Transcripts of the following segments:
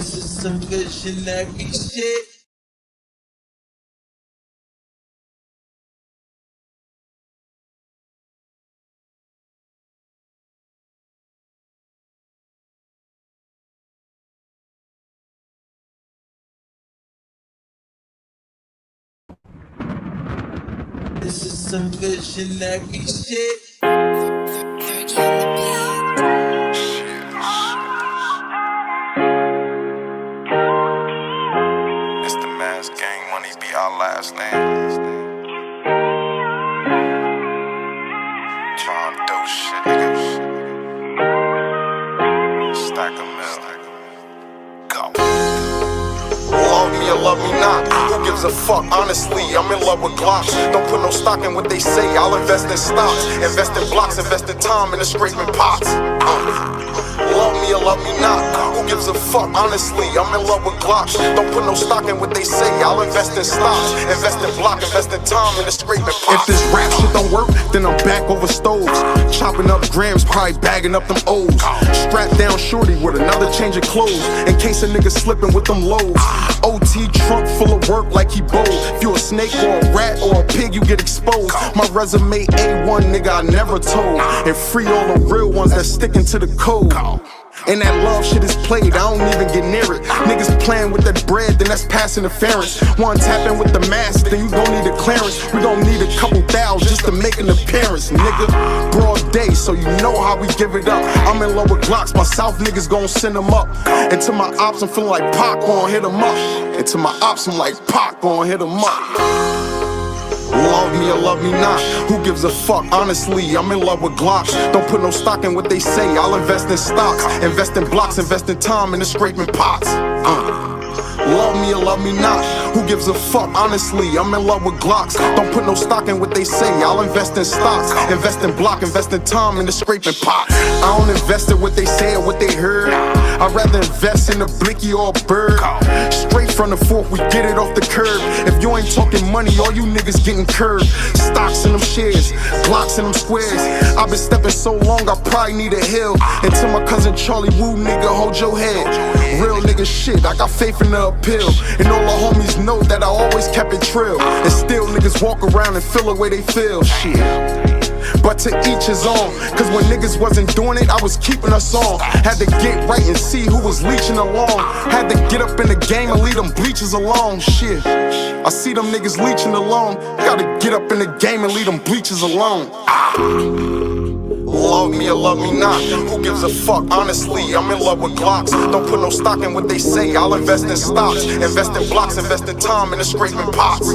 This is some visionary shit. This is some visionary shit. It's the mass gang, money be our last name. Tryna do shit, nigga. Stack a mill. Go. Love me or love me not, who gives a fuck? Honestly, I'm in love with Glocks. Don't put no stock in what they say, I'll invest in stocks. Invest in blocks, invest in time, in the scraping pots. Love me or love me not, who gives a fuck? Honestly, I'm in love with Glocks. Don't put no stock in what they say, I'll invest in stocks. Invest in block, invest in time, in the scraping pots. If this rap shit don't work, then I'm back over stoves. Chopping up grams, probably bagging up them O's. Strapped down shorty with another change of clothes, in case a nigga slipping with them lows. OT trunk full of work like he bold. If you a snake or a rat or a pig, you get exposed. My resume A1, nigga, I never told. And free all the real ones that's sticking to the code. And that love shit is played, I don't even get near it. Niggas playing with that bread, then that's pass interference. One tapping with the mask, then you gon' need a clearance. We gon' need a couple thousand just to make an appearance, nigga. Broad day, so you know how we give it up. I'm in love with Glocks, my South niggas gon' send them up. And to my ops, I'm feeling like Pac gon' hit them up. And to my ops, I'm like Pac gon' hit them up. Love me or love me not, who gives a fuck? Honestly, I'm in love with Glocks. Don't put no stock in what they say, I'll invest in stocks. Invest in blocks, invest in time, in the scraping pots. Love me or love me not, who gives a fuck? Honestly, I'm in love with Glocks. Don't put no stock in what they say, I'll invest in stocks. Invest in block, invest in time, in the scraping pot. I don't invest in what they say or what they heard. I'd rather invest in a blicky or a bird. Straight from the fork, we get it off the curb. If you ain't talking money, all you niggas getting curved. Stocks in them shares, blocks in them squares. I've been stepping so long, I probably need a hill. And to my cousin Charlie Woo, nigga, hold your head. Real nigga shit, I got faith in the appeal. And all the homies know that I always kept it trill. And still niggas walk around and feel the way they feel. Shit. But to each his own, cause when niggas wasn't doing it, I was keeping us on. Had to get right and see who was leeching along. Had to get up in the game and leave them bleachers alone. Shit, I see them niggas leeching alone. Gotta get up in the game and leave them bleachers alone. Love me or love me not, who gives a fuck? Honestly, I'm in love with Glocks. Don't put no stock in what they say, I'll invest in stocks. Invest in blocks, invest in time, in the scraping pots.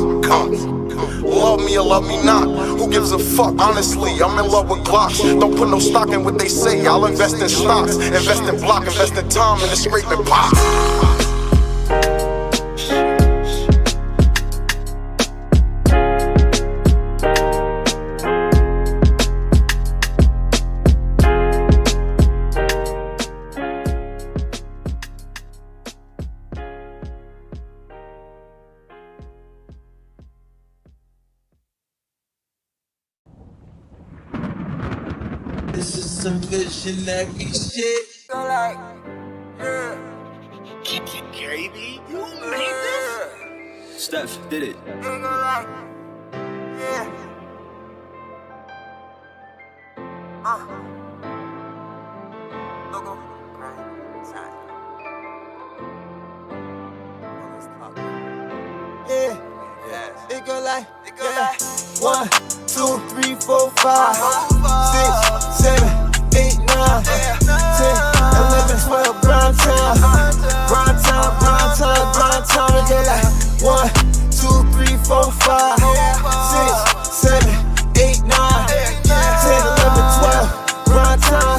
Love me or love me not, who gives a fuck? Honestly, I'm in love with Glocks. Don't put no stock in what they say, I'll invest in stocks. Invest in block, invest in time, in the scraping pots. This is some visionary shit. Baby, you made this? Steph did it. It go like 1, 2, 3, 4, 5, 6, 7, 8, 9, 10, 11, 12, grind time. Grind time, grind time, grind time. It go like 1, 2, 3, 4, 5, 6, 7, 8, 9, 10, 11, 12, grind time.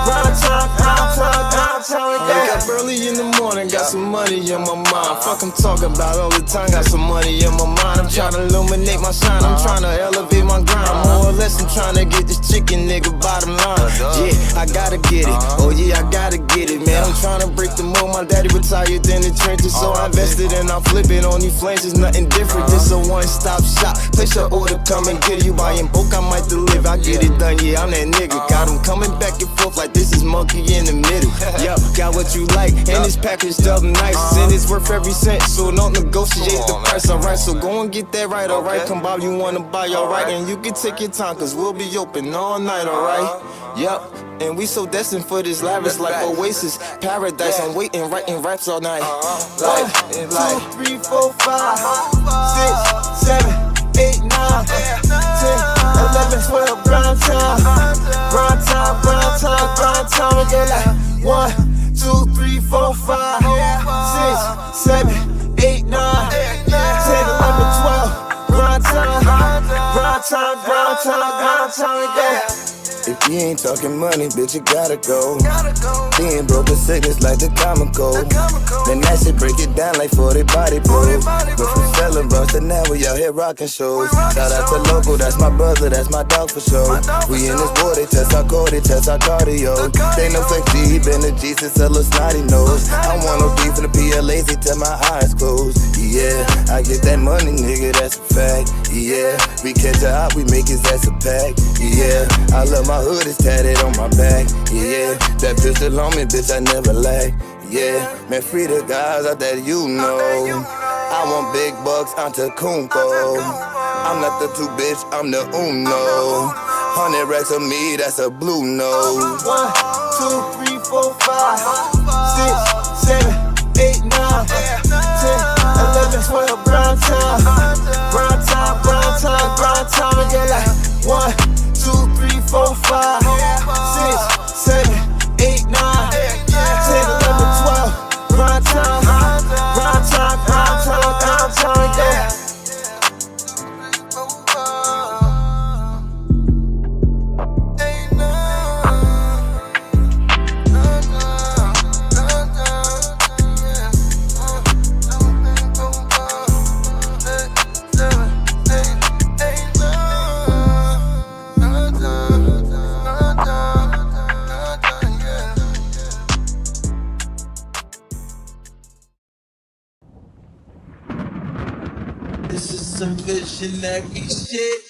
Grind time, grind time, grind time. Wake up early in the morning, got some money in my mind. Fuck I'm talking about all the time, got some money in my mind. I'm trying to illuminate my shine, I'm trying to elevate my grind. More or less I'm trying to get this chicken nigga bottom line. Yeah, I gotta get it, oh yeah, I gotta get it, man. I'm trying to break the mold, my daddy retired in the trenches. So I invested and I'm flipping on these flames, it's nothing different. This a one-stop shop, place your order, come and get it. You buying bulk, I might deliver, I get it done, yeah, I'm that nigga. Got him coming back and forth like this is monkey in the middle. Yeah, got what you like, and this package double nice, and it's worth every cent, so don't negotiate the price. Alright, so go and get that right, alright. Come by, you wanna buy, alright, and you can take your time, cause we'll be open all night, alright. Yup, and we so destined for this lavish like Oasis, paradise. I'm waiting, writing raps all night. Like 1, 2, 3, 4, 5, 6, 7, 8, 9, 10, 11, 12, grind time, grind time, grind time, grind time. And go like 1, 2, 3, 4, 5, 6, 7, 8, 9, 10, 11, 12, grind time, grind time, grind time, grind time. And go. If you ain't talking money, bitch, you gotta go. Being broke is sickness like the common cold. Then that shit break it down like 40 body blows. Went from selling bros to now we out here rocking shows. Shout out to Local, that's my brother, that's my dog for sure. We in this war, they test our core, they test our cardio. They no flex G, he been a G since a little snotty nose. I want no beef in the PLAs, they tell my eyes closed. Yeah, I get that money, nigga, that's a fact. Yeah, we catch a hot, we make his ass a pack. Yeah, I love my hood is tatted on my back. Yeah, that pistol on me, bitch, I never lack. Yeah, man, free the guys out that you know. I want big bucks, Antecumpo. I'm not the two, bitch, I'm the uno. 100 racks of me, that's a blue nose. 1, 2, 3, 4, 5, 6, 7, 8, 9, 10, 11, 12, grind time, grind time, grind time, grind time. And go like 1, 2, 3, 4, 5, 6, 7, 8, 9, 10, 11, 12, grind time, grind time, grind time, grind time, yeah. This is some visionary shit.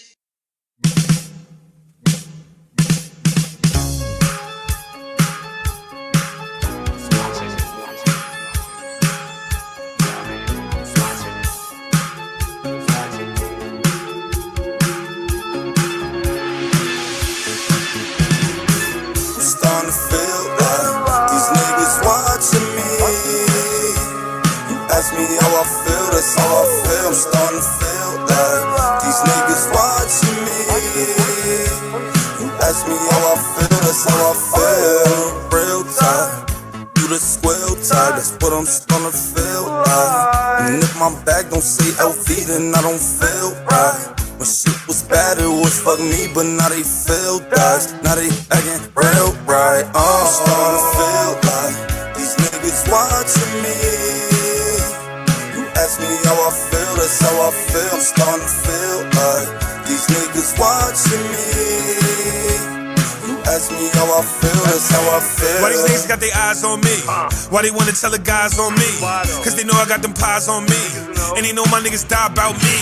How I feel, that's how I feel. I'm starting to feel like these niggas watching me. You ask me how I feel, that's how I feel. Real time, you the square type, that's what I'm starting to feel like. And if my back don't say LV, then I don't feel right. When shit was bad, it was fuck me, but now they feel that. Now they acting real right. I'm starting to feel like these niggas watching me. Ask me how I feel, that's how I feel. I'm starting to feel like these niggas watching me. You ask me how I feel, that's how I feel. Why these niggas got their eyes on me? Why they wanna tell the guys on me? Cause they know I got them pies on me. And they know my niggas die about me.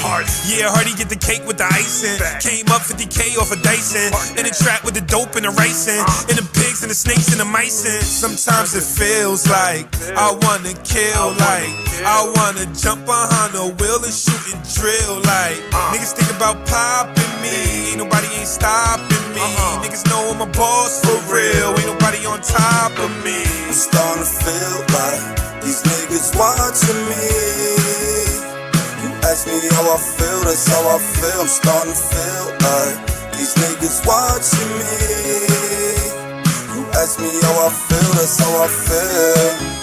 Yeah, Hardy get the cake with the icing. Came up 50K off of Dyson. In the trap with the dope and the racing. And the pigs and the snakes and the micing. Sometimes it feels like I wanna kill, like I wanna jump behind the wheel and shoot and drill, like niggas think about popping me. Ain't nobody ain't stopping me. Niggas know I'm a boss for real. Ain't nobody on top of me. I'm starting to feel like these niggas watching me. You ask me how I feel, that's how I feel. I'm starting to feel like these niggas watching me. You ask me how I feel, that's how I feel.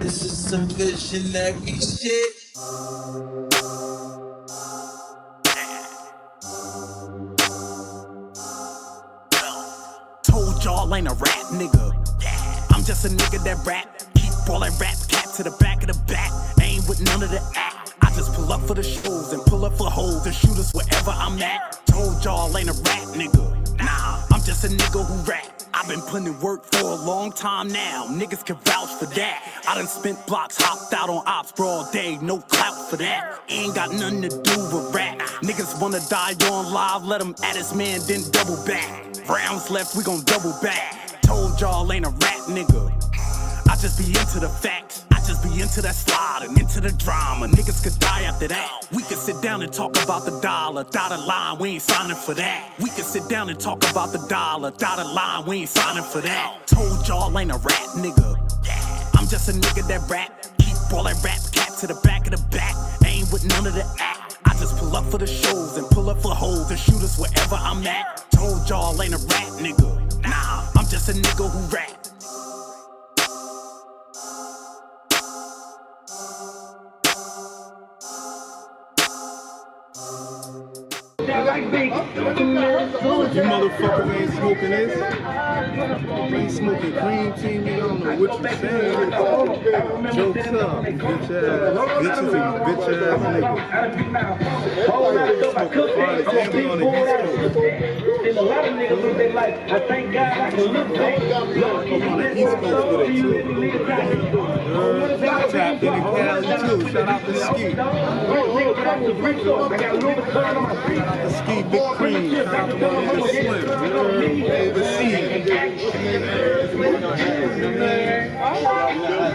This is some visionary shit. Told y'all ain't a rap nigga. I'm just a nigga that rap. Keep ballin' rap cat to the back of the back. Ain't with none of the act. I just pull up for the shows and pull up for hoes and shooters wherever I'm at. Told y'all ain't a rap nigga. Nah, I'm just a nigga who rap. I've been putting in work for a long time now. Niggas can vouch for that. I done spent blocks, hopped out on ops for all day. No clout for that. Ain't got nothing to do with rap. Niggas wanna die on live, let him at his man, then double back. Rounds left, we gon' double back. Told y'all ain't a rap nigga. I just be into the facts. I just be into that slide and into the drama. Niggas could die after that. We could sit down and talk about the dollar. Dotted line, we ain't signing for that. We could sit down and talk about the dollar. Dotted line, we ain't signing for that. Told y'all ain't a rap nigga. I'm just a nigga that rap. Keep ballin' rap cap to the back of the back. Ain't with none of the act. I just pull up for the shows and pull up for hoes and shoot us wherever I'm at. Told y'all ain't a rap nigga. Nah, I'm just a nigga who rap. You motherfuckers ain't smoking this. You ain't smoking cream tea, nigga. I don't know what you saying. Jokes up, bitch ass. Bitches and bitch ass niggas. Smoking on the East Coast. And a lot of niggas live their life. I thank God I can look back. I'm on the East Coast with it too. Tapped in Cali too. Shout out to Ski. Shout out to Ski, Big Cream. Shout out to my nigga Slim. Overseas.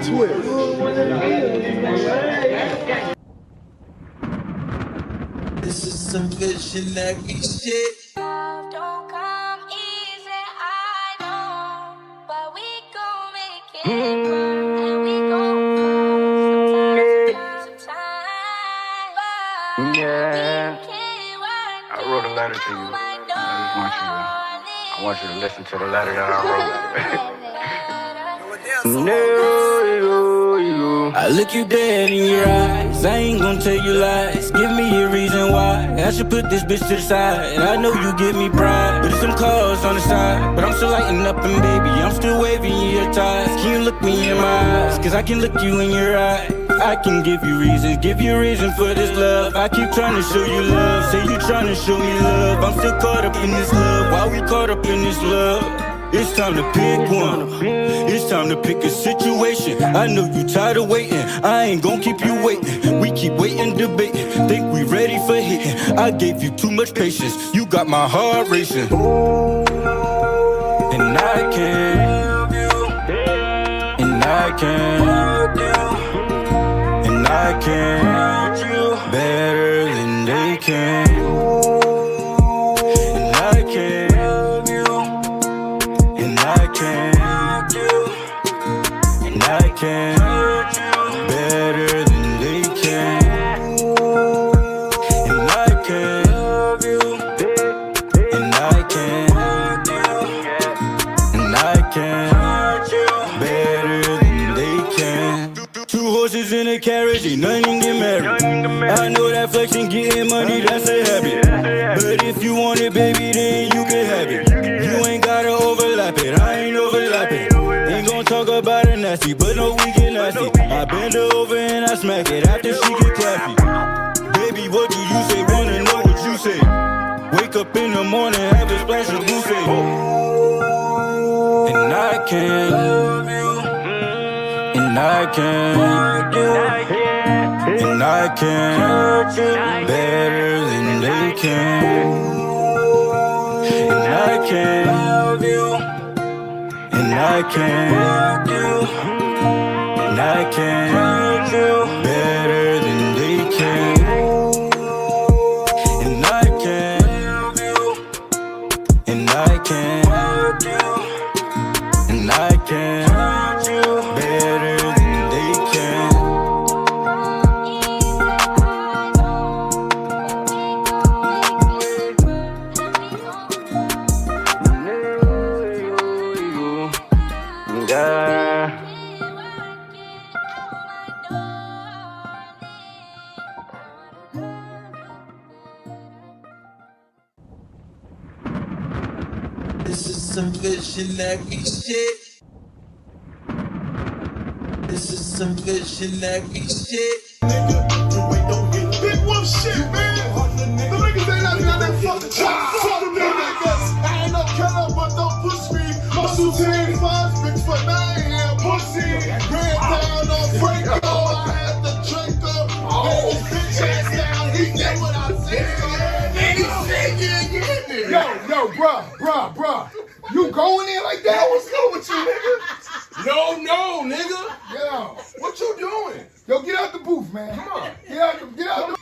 Twist. This is some visionary shit. Don't come easy, I know, but we gon' make it work, and we gon' find some time. Yeah, I wrote a letter to you. I want you to listen to the letter that I wrote. I look you dead in your eyes. I ain't gon' tell you lies. Give me a reason why I should put this bitch to the side. I know you give me pride, but there's some cars on the side. But I'm still lighting up and baby, I'm still waving your ties. Can you look me in my eyes? Cause I can look you in your eye. I can give you reason for this love. I keep trying to show you love. Say you trying to show me love. I'm still caught up in this love. Why we caught up in this love? It's time to pick one. It's time to pick a situation. I know you tired of waiting. I ain't gon' keep you waiting. We keep waiting, debating. Think we ready for hitting. I gave you too much patience. You got my heart racing. And I can't. And I can't. And I can't. Better than they can. And I can't. And I can better than they can. And I can and I can and I can better than they can. Two horses in a carriage, ain't nothing get married. I know that flexing, getting money, that's a habit. But if you want it, baby, then you can have it. You ain't gotta overlap it, I ain't overlapping. Ain't gon' talk about it nasty, but no, we get nasty. I bend her over and I smack it after she get clappy. Baby, what do you say? Wanna know what you say? Wake up in the morning, have a splash of Goose. And I can, and I can, and I can better than they can. And I can. And I can, and I can better than they can. And I can, and I can, and I can better than they can. This is some visionary shit. This is some visionary shit. Big wolf shit, man. The niggas ain't nothing on that fucking job. Fuck them niggas. I ain't no killer, but don't push me. Muscle team, fuzz, bitch, but I ain't here, pussy. Ran down on Franco, I had the Draco. Bitch ass down, he did what I said. bruh. You going in like that? What's good with you, nigga? No, nigga. Yo, What you doing? yo, get out the booth, man. Come on. Get out the.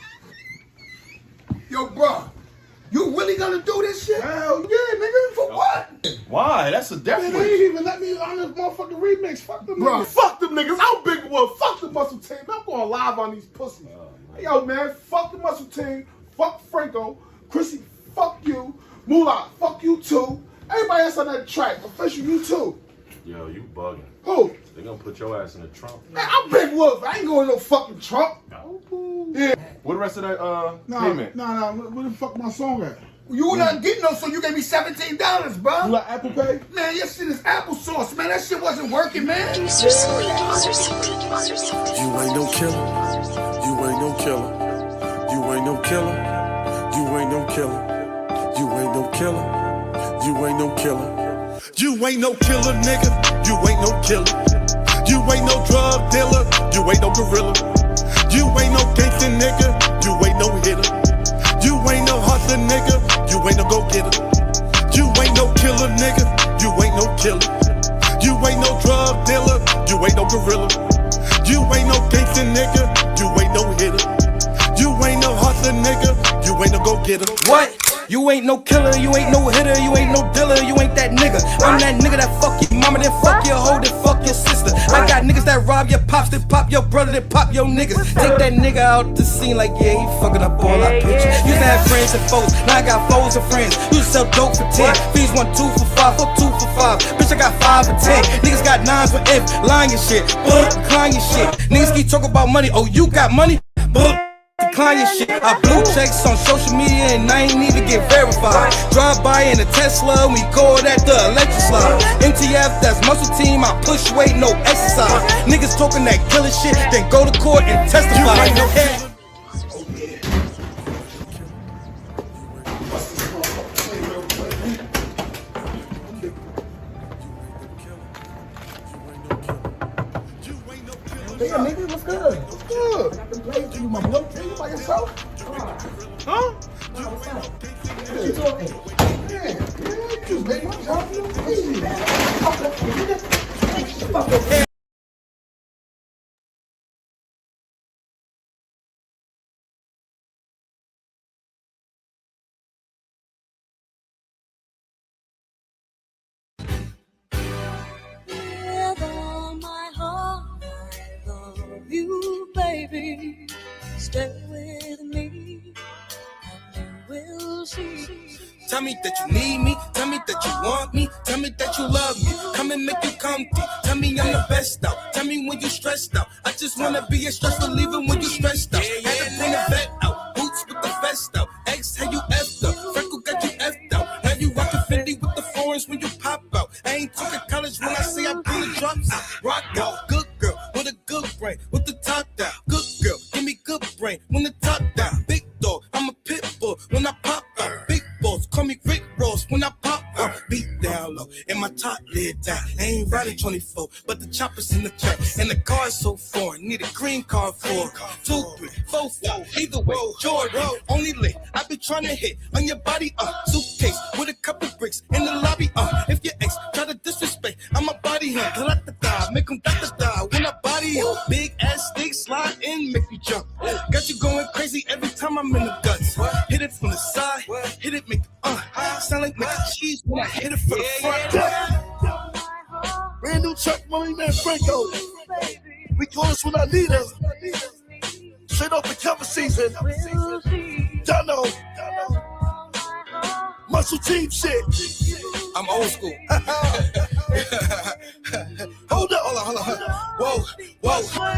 Yo, bruh, you really gonna do this shit? Hell yeah, nigga. For what? Why? That's a death Man, wish. they ain't even let me on this motherfucking remix. Fuck them Bro, niggas. fuck them niggas. I'm Big Wolf. Fuck the muscle team. I'm going live on these pussies. Hey, yo, man, fuck the muscle team. Fuck Franco. Chrissy, fuck you. Moolah, fuck you too. Everybody else on that track. Official, you too. Yo, you bugging. Who? They gonna put your ass in the trunk. Man, I'm Big Wolf. I ain't going no fucking Trump. Yeah. What the rest of that payment? Nah. Where the fuck my song at? You not getting no, so you gave me $17, bro. You like Apple Pay? Man, your shit is applesauce, man. That shit wasn't working, man. You ain't no killer. You ain't no killer. You ain't no killer. You ain't no killer. You ain't no killer. You ain't no killer. You ain't no killer, nigga. You ain't no killer. You ain't no drug dealer. You ain't no gorilla. You ain't no gangster, nigga. You ain't no hitter. You ain't no hustler, nigga. You ain't no go-getter. You ain't no killer, nigga. You ain't no killer. You ain't no drug dealer. You ain't no gorilla. You ain't no gangster, nigga. You ain't no hitter. You ain't no hustler, nigga. You ain't no go-getter. What? You ain't no killer, you ain't no hitter, you ain't no dealer, you ain't that nigga. I'm that nigga that fuck your mama, then fuck your hoe, then fuck your sister. I got niggas that rob your pops, then pop your brother, then pop your niggas. Take that nigga out the scene like, yeah, he fucking up all our pictures. Used to have friends and foes, now I got foes and friends. Used to sell dope for 10, fees 1, 2 for 5, fuck 2 for 5. Bitch, I got 5 for 10. Niggas got 9s for if, lying your shit, decline your shit. Niggas keep talking about money, oh, you got money? Decline your shit. I blew checks on social media and I ain't even get verified. Drive by in a Tesla, we call that the electric slide. MTF, that's muscle team, I push weight, no exercise. Niggas talking that killer shit, then go to court and testify. Hey, nigga, what's good? What's good? I've been playing to you, my boy. You by yourself? Huh? What you talking? Yeah, you make my job feel easy. Fuck up. You, baby, stay with me, and you will see. Tell me that you need me, tell me that you want me, tell me that you love me, come and make you comfy, tell me I'm the best out, tell me when you stressed out, I just wanna be a stress reliever when you stressed out, had to bring a vet out, boots with the vest out, X how you effed up, Freckle got you effed out, now you rockin' Fendi with the foreigns when you pop out, I ain't talking college when I say I bring the drops out, rock out, good girl, with a good brain, with the top down, good girl, give me good brain, when the top down, big dog, I'm a pit bull, when I pop out, big balls, call me Rick Ross, when I pop out, beat down low, and my top lid down, I ain't riding 24, but the chopper's in the track, and the car's so foreign, need a green card for 2, 3, 4, 5, either way, Jordan, only lit, I be trying to hit on your body, suitcase, with a couple bricks, in the lobby, if your ex try to disrespect, I'ma body him, da-da-da-da, make him da-da-da, when I body him, big ass stick, slide in, make you jump, got you going crazy every time I'm in the guts, hit it from the side, hit it, make sound like mac and cheese when I hit it from the front. Brand new truck, money man Franco. We close when I need her. Straight off the cover season. Y'all know. Muscle team shit. I'm old school. Hold up.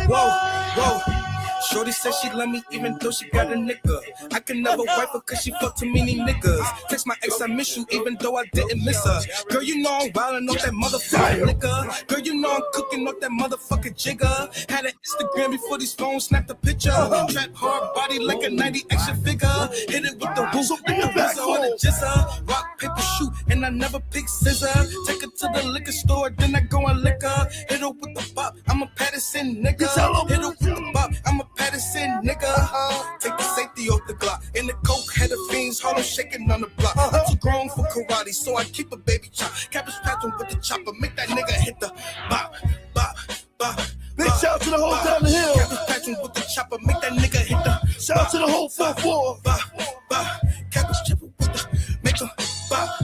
Whoa. Shorty said she love me even though she got a nigga. I can never wipe her cause she fucked too many niggas. Text my ex I miss you even though I didn't miss her. Girl, you know I'm wildin' off that motherfucking nigga. Girl, you know I'm cooking off that motherfucking jigger. Had an Instagram before these phones snapped a picture. Trap hard body like a 90 action figure. Hit it with the whoop and the buzzer on the jizzer. Rock, paper, shoot, and and I never pick scissor. Take her to the liquor store, then I go and lick her. Hit her with the bop, I'm a Patterson nigga. Hit her with the bop, I'm a Patterson nigga. Take the safety off the Glock, and the coke had the fiends, Harlem shaking on the block. I'm too grown for karate, so I keep a baby chop. Cabbage patch with the chopper, make that nigga hit the bop, bop, bop. Big shout out to the whole down the hill. Cabbage patching with the chopper, make that nigga hit the. Shout out to the whole 4-4. Cabbage chopper with the make a bop.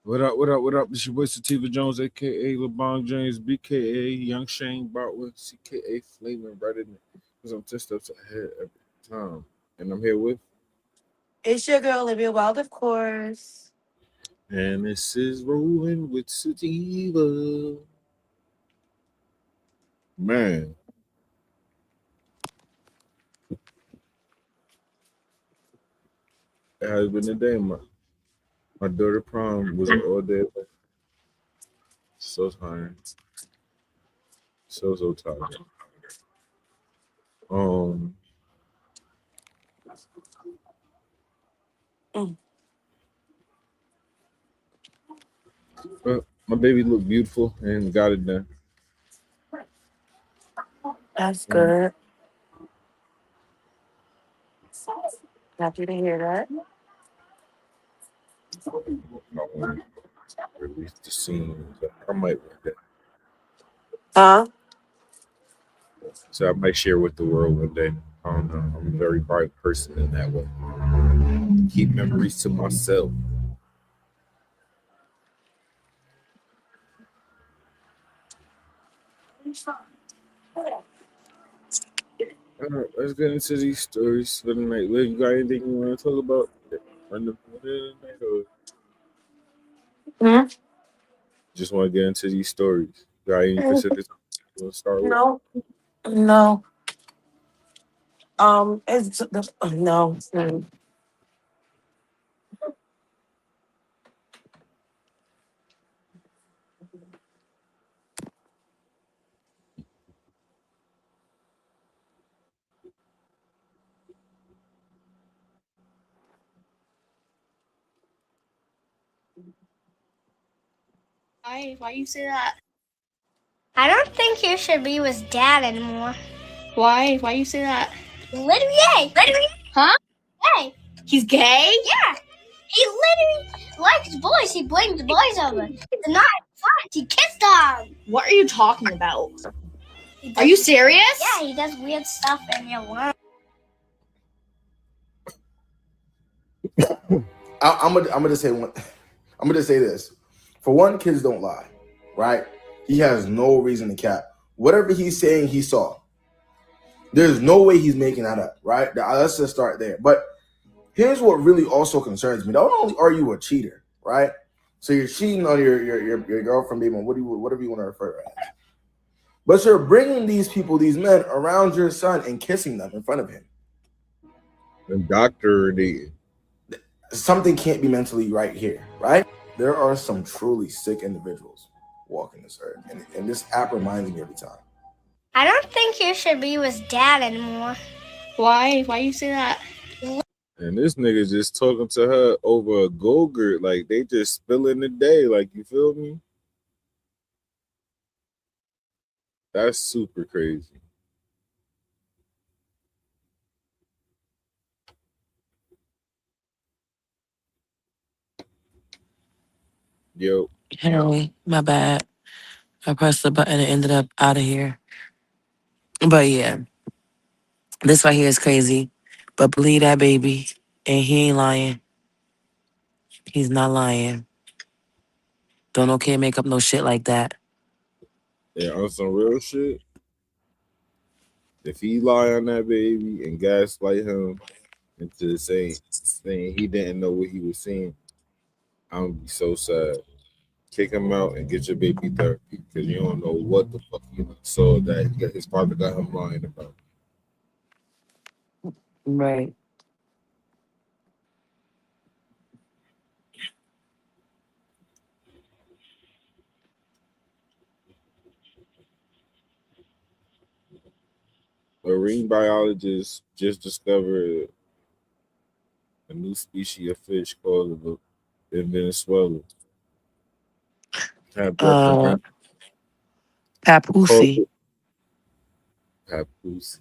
What up, what up, what up? It's your boy Sativa Jones, a.k.a. LeBron James, b.k.a. Young Shane Bartwood, c.k.a. Flaming right in it. Because I'm 10 steps ahead every time. And I'm here with... It's your girl, Olivia Wild, of course. And this is Rolling with Sativa. Man. It has been a day, my daughter prom was all day. So tired. So tired. But my baby looked beautiful and got it done. That's good. Happy to hear that. I want to release the scene. So I might want that. Huh? So I might share with the world one day. I don't know. I'm a very private person in that way. Keep memories to myself. All right, let's get into these stories for the night. Liv, you got anything you want to talk about? Just want to get into these stories. Got any specifics you want to start with? No. It's the no. Why you say that? I don't think you should be with Dad anymore. Why? Why you say that? Literally gay. Huh? Gay. He's gay? Yeah. He literally likes boys. He blames boys over. He's not fun. He kissed them. What are you talking about? Are you serious? Yeah, he does weird stuff in your world. I'm gonna just say this. For one, kids don't lie, right? He has no reason to cap. Whatever he's saying, he saw. There's no way he's making that up, right? Let's just start there. But here's what really also concerns me. Not only are you a cheater, right? So you're cheating on your girlfriend, baby, whatever you want to refer to it as. But you're bringing these people, these men, around your son and kissing them in front of him. And doctor, something can't be mentally right here, right? There are some truly sick individuals walking this earth, and this app reminds me every time. I don't think you should be with Dad anymore. Why? Why you say that? And this nigga just talking to her over a Go-Gurt, like they just spilling the day, like, you feel me? That's super crazy. Yo. Hey, my bad. I pressed the button and ended up out of here. But yeah, this right here is crazy. But believe that baby. And he ain't lying. He's not lying. Don't no kid make up no shit like that. Yeah, on some real shit. If he lie on that baby and gaslight him into saying he didn't know what he was saying, I'm gonna be so sad. Kick him out and get your baby therapy because you don't know what the fuck he saw that his father got him lying about. Right. Marine biologists just discovered a new species of fish called in Venezuela. Have breath and Uh, rap. Call Papoose. it papoose.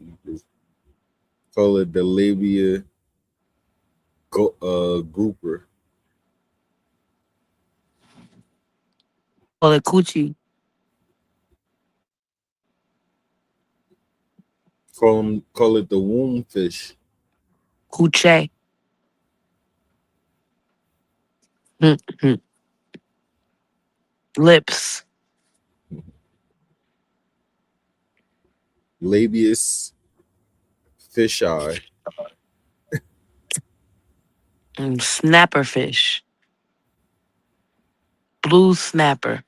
Call it the labia grouper. Call it coochie. Call it the womb fish. Coochie. Mm-hmm. Lips. Labius fish eye. Snapper fish. Blue snapper.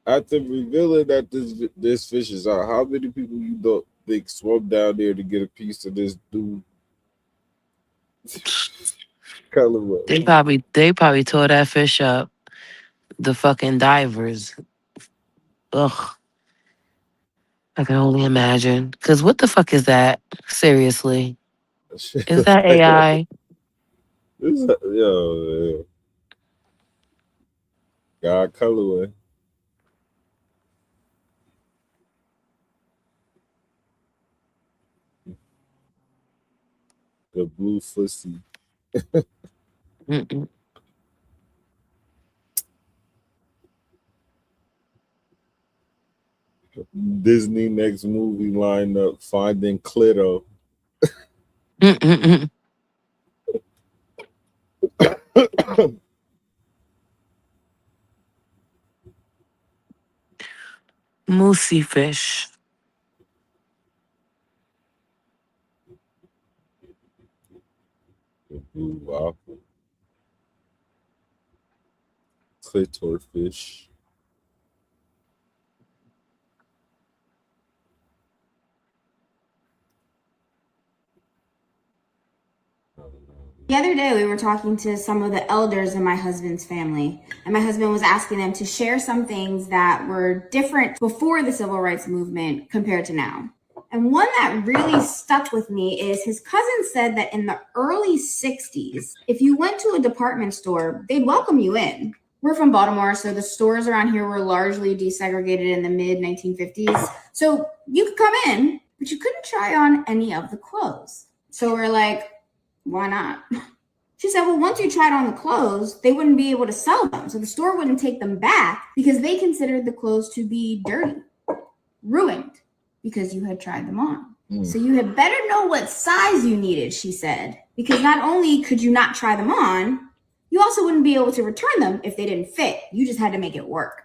After revealing that this fish is out, how many people you don't think swam down there to get a piece of this dude? Colorway. They probably tore that fish up. The fucking divers. Ugh. I can only imagine. Cause what the fuck is that? Seriously. Is that AI? Yo, God colorway. The blue fussy. Mm-mm. Disney next movie lineup, Finding Clito. Mm-mm-mm. Moosey fish. The blue waffle. Clitor fish. The other day, we were talking to some of the elders in my husband's family, and my husband was asking them to share some things that were different before the civil rights movement compared to now. And one that really stuck with me is his cousin said that in the early 60s, if you went to a department store, they'd welcome you in. We're from Baltimore, so the stores around here were largely desegregated in the mid 1950s. So you could come in, but you couldn't try on any of the clothes. So we're like, why not? She said, well, once you tried on the clothes, they wouldn't be able to sell them. So the store wouldn't take them back because they considered the clothes to be dirty, ruined, because you had tried them on. So you had better know what size you needed, she said, because not only could you not try them on, you also wouldn't be able to return them if they didn't fit. You just had to make it work.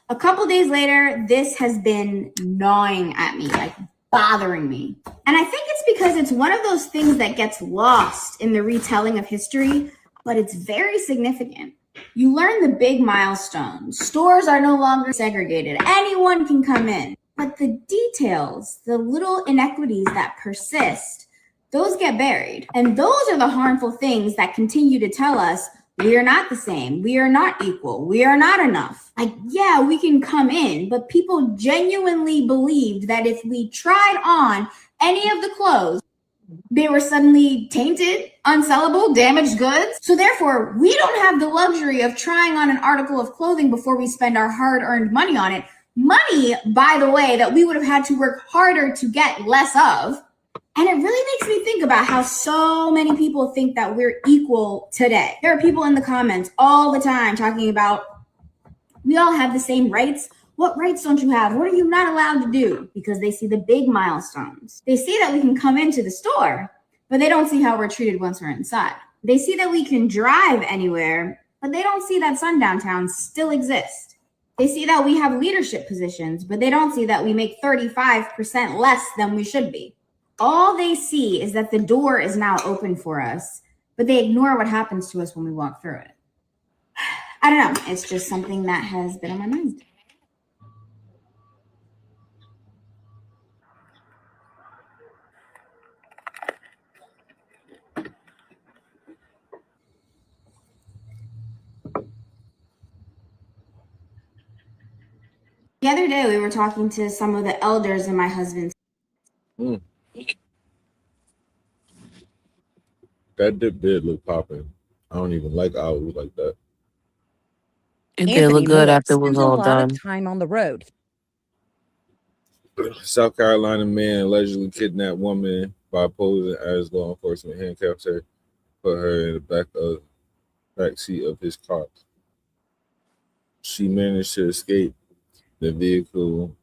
A couple days later, this has been gnawing at me, like bothering me. And I think it's because it's one of those things that gets lost in the retelling of history, but it's very significant. You learn the big milestones. Stores are no longer segregated. Anyone can come in. But the details, the little inequities that persist, those get buried. And those are the harmful things that continue to tell us we are not the same. We are not equal. We are not enough. Like, yeah, we can come in, but people genuinely believed that if we tried on any of the clothes, they were suddenly tainted, unsellable, damaged goods. So therefore, we don't have the luxury of trying on an article of clothing before we spend our hard-earned money on it. Money, by the way, that we would have had to work harder to get less of. And it really makes me think about how so many people think that we're equal today. There are people in the comments all the time talking about, we all have the same rights. What rights don't you have? What are you not allowed to do? Because they see the big milestones. They see that we can come into the store, but they don't see how we're treated once we're inside. They see that we can drive anywhere, but they don't see that sundown towns still exist. They see that we have leadership positions, but they don't see that we make 35% less than we should be. All they see is that the door is now open for us, but they ignore what happens to us when we walk through it. I don't know. It's just something that has been on my mind. The other day, we were talking to some of the elders in my husband's. That dip did look popping. I don't even like owls like that. It did look good after it was spends a all lot of done. time on the road. South Carolina man allegedly kidnapped woman by posing as law enforcement, handcuffed her, put her in the back seat of his car. She managed to escape the vehicle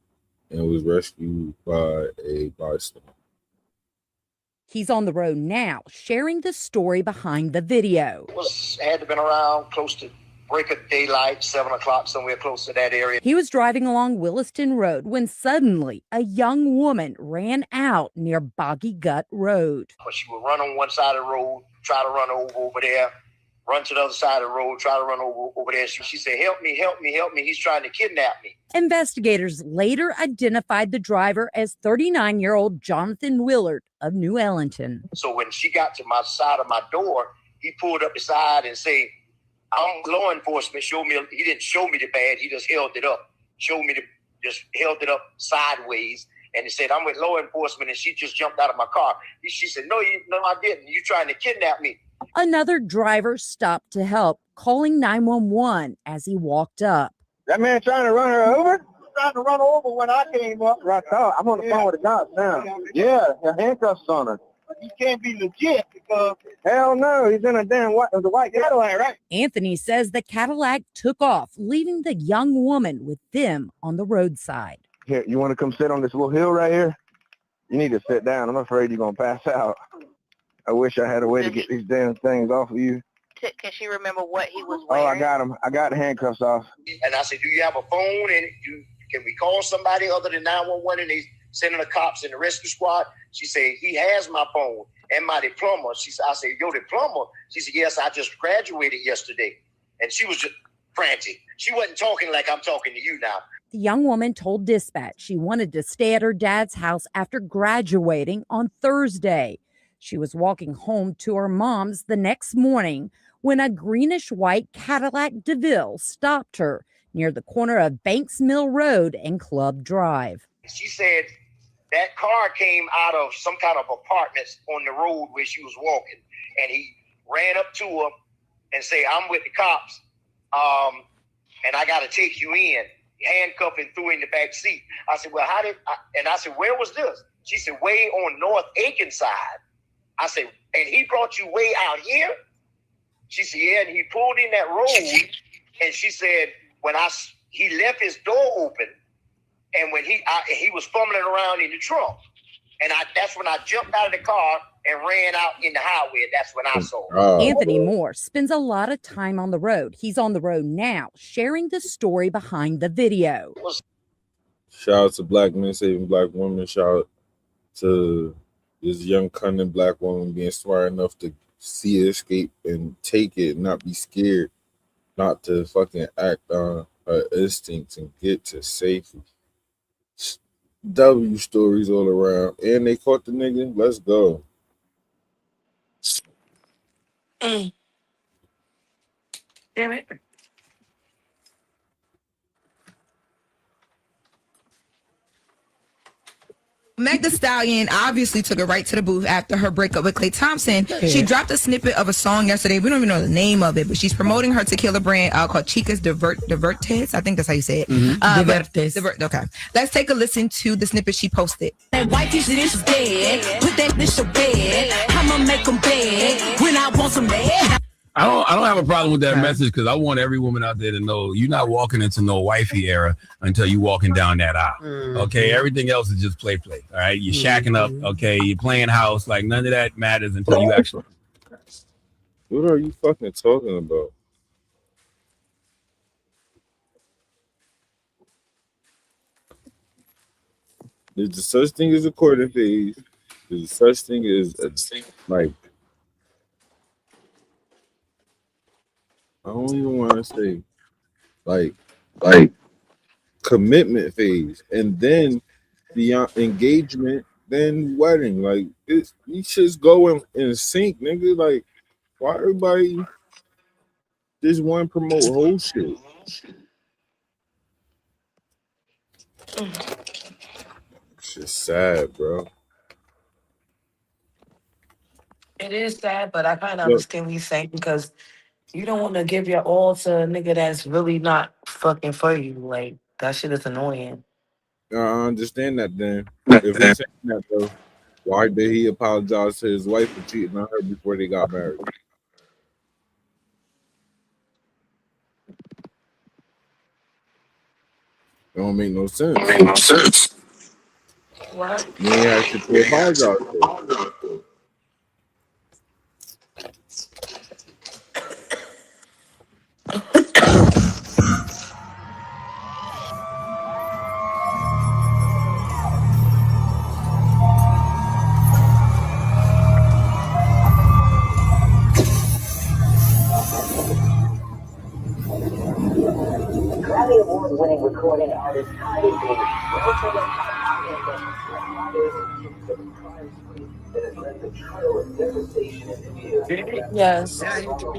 and was rescued by a bystander. He's on the road now, sharing the story behind the video. Had to have been around close to break of daylight, 7 o'clock, somewhere close to that area. He was driving along Williston Road when suddenly a young woman ran out near Boggy Gut Road. She would run on one side of the road, try to run over there, run to the other side of the road, try to run over there. She said, help me, help me, help me. He's trying to kidnap me. Investigators later identified the driver as 39-year-old Jonathan Willard of New Ellington. So when she got to my side of my door, he pulled up beside and said, I'm law enforcement. He didn't show me the badge. He just held it up. Just held it up sideways. And he said, I'm with law enforcement. And she just jumped out of my car. She said, no, I didn't. You trying to kidnap me. Another driver stopped to help, calling 911 as he walked up. That man trying to run her over? Trying to run her over when I came up. Right now. I'm on the phone with the cops now. Yeah, handcuffs on her. He can't be legit because hell no, he's in the white Cadillac, right? Anthony says the Cadillac took off, leaving the young woman with them on the roadside. Here, you want to come sit on this little hill right here? You need to sit down. I'm afraid you're going to pass out. I wish I had a way to get these damn things off of you. Can she remember what he was wearing? Oh, I got him. I got the handcuffs off. And I said, do you have a phone? And can we call somebody other than 911? And they sending the cops and the rescue squad. She said, he has my phone and my diploma. I said, your diploma? She said, yes, I just graduated yesterday. And she was just frantic. She wasn't talking like I'm talking to you now. The young woman told dispatch she wanted to stay at her dad's house after graduating on Thursday. She was walking home to her mom's the next morning when a greenish-white Cadillac DeVille stopped her near the corner of Banks Mill Road and Club Drive. She said that car came out of some kind of apartments on the road where she was walking. And he ran up to her and said, I'm with the cops, and I got to take you in. Handcuffed and threw in the back seat. I said, well, I said, where was this? She said, way on North Aiken side. I said, and he brought you way out here? She said, yeah, and he pulled in that road, and she said, he left his door open, and when he was fumbling around in the trunk, and that's when I jumped out of the car and ran out in the highway. That's when I saw him. Anthony Moore spends a lot of time on the road. He's on the road now, sharing the story behind the video. Shout out to black men saving black women. Shout out to this young, cunning black woman being smart enough to see escape and take it, not be scared, not to fucking act on her instincts and get to safety. W stories all around. And they caught the nigga. Let's go. Damn it. Meg Thee Stallion obviously took it right to the booth after her breakup with Klay Thompson. She dropped a snippet of a song yesterday. We don't even know the name of it, but she's promoting her tequila brand called Chica's Divertes. I think that's how you say it. Divertes. Okay. Let's take a listen to the snippet she posted. That white t-shirt is dead. Put that bitch to bed. I'ma make them bed when I want some bed. I don't have a problem with that message because I want every woman out there to know you're not walking into no wifey era until you walking down that aisle. Okay, everything else is just play. All right, you're shacking up. Okay, you're playing house. Like none of that matters until you actually. What are you fucking talking about? There's such thing as a courting phase. There's such thing as like. I don't even want to say like commitment phase, and then the engagement, then wedding. Like you just go in sync, nigga. Like why everybody just want to promote whole shit? It's just sad, bro. It is sad, but I kind of Look, understand what he's saying because you don't want to give your all to a nigga that's really not fucking for you. Like, that shit is annoying. I understand that. Then, if he's saying that though, why did he apologize to his wife for cheating on her before they got married? It don't make no sense. What? You ain't have shit to apologize for. Grammy Award-winning recording artist Cardi B wrote a crime spree that has led to trial and devastation in the music. Yes. After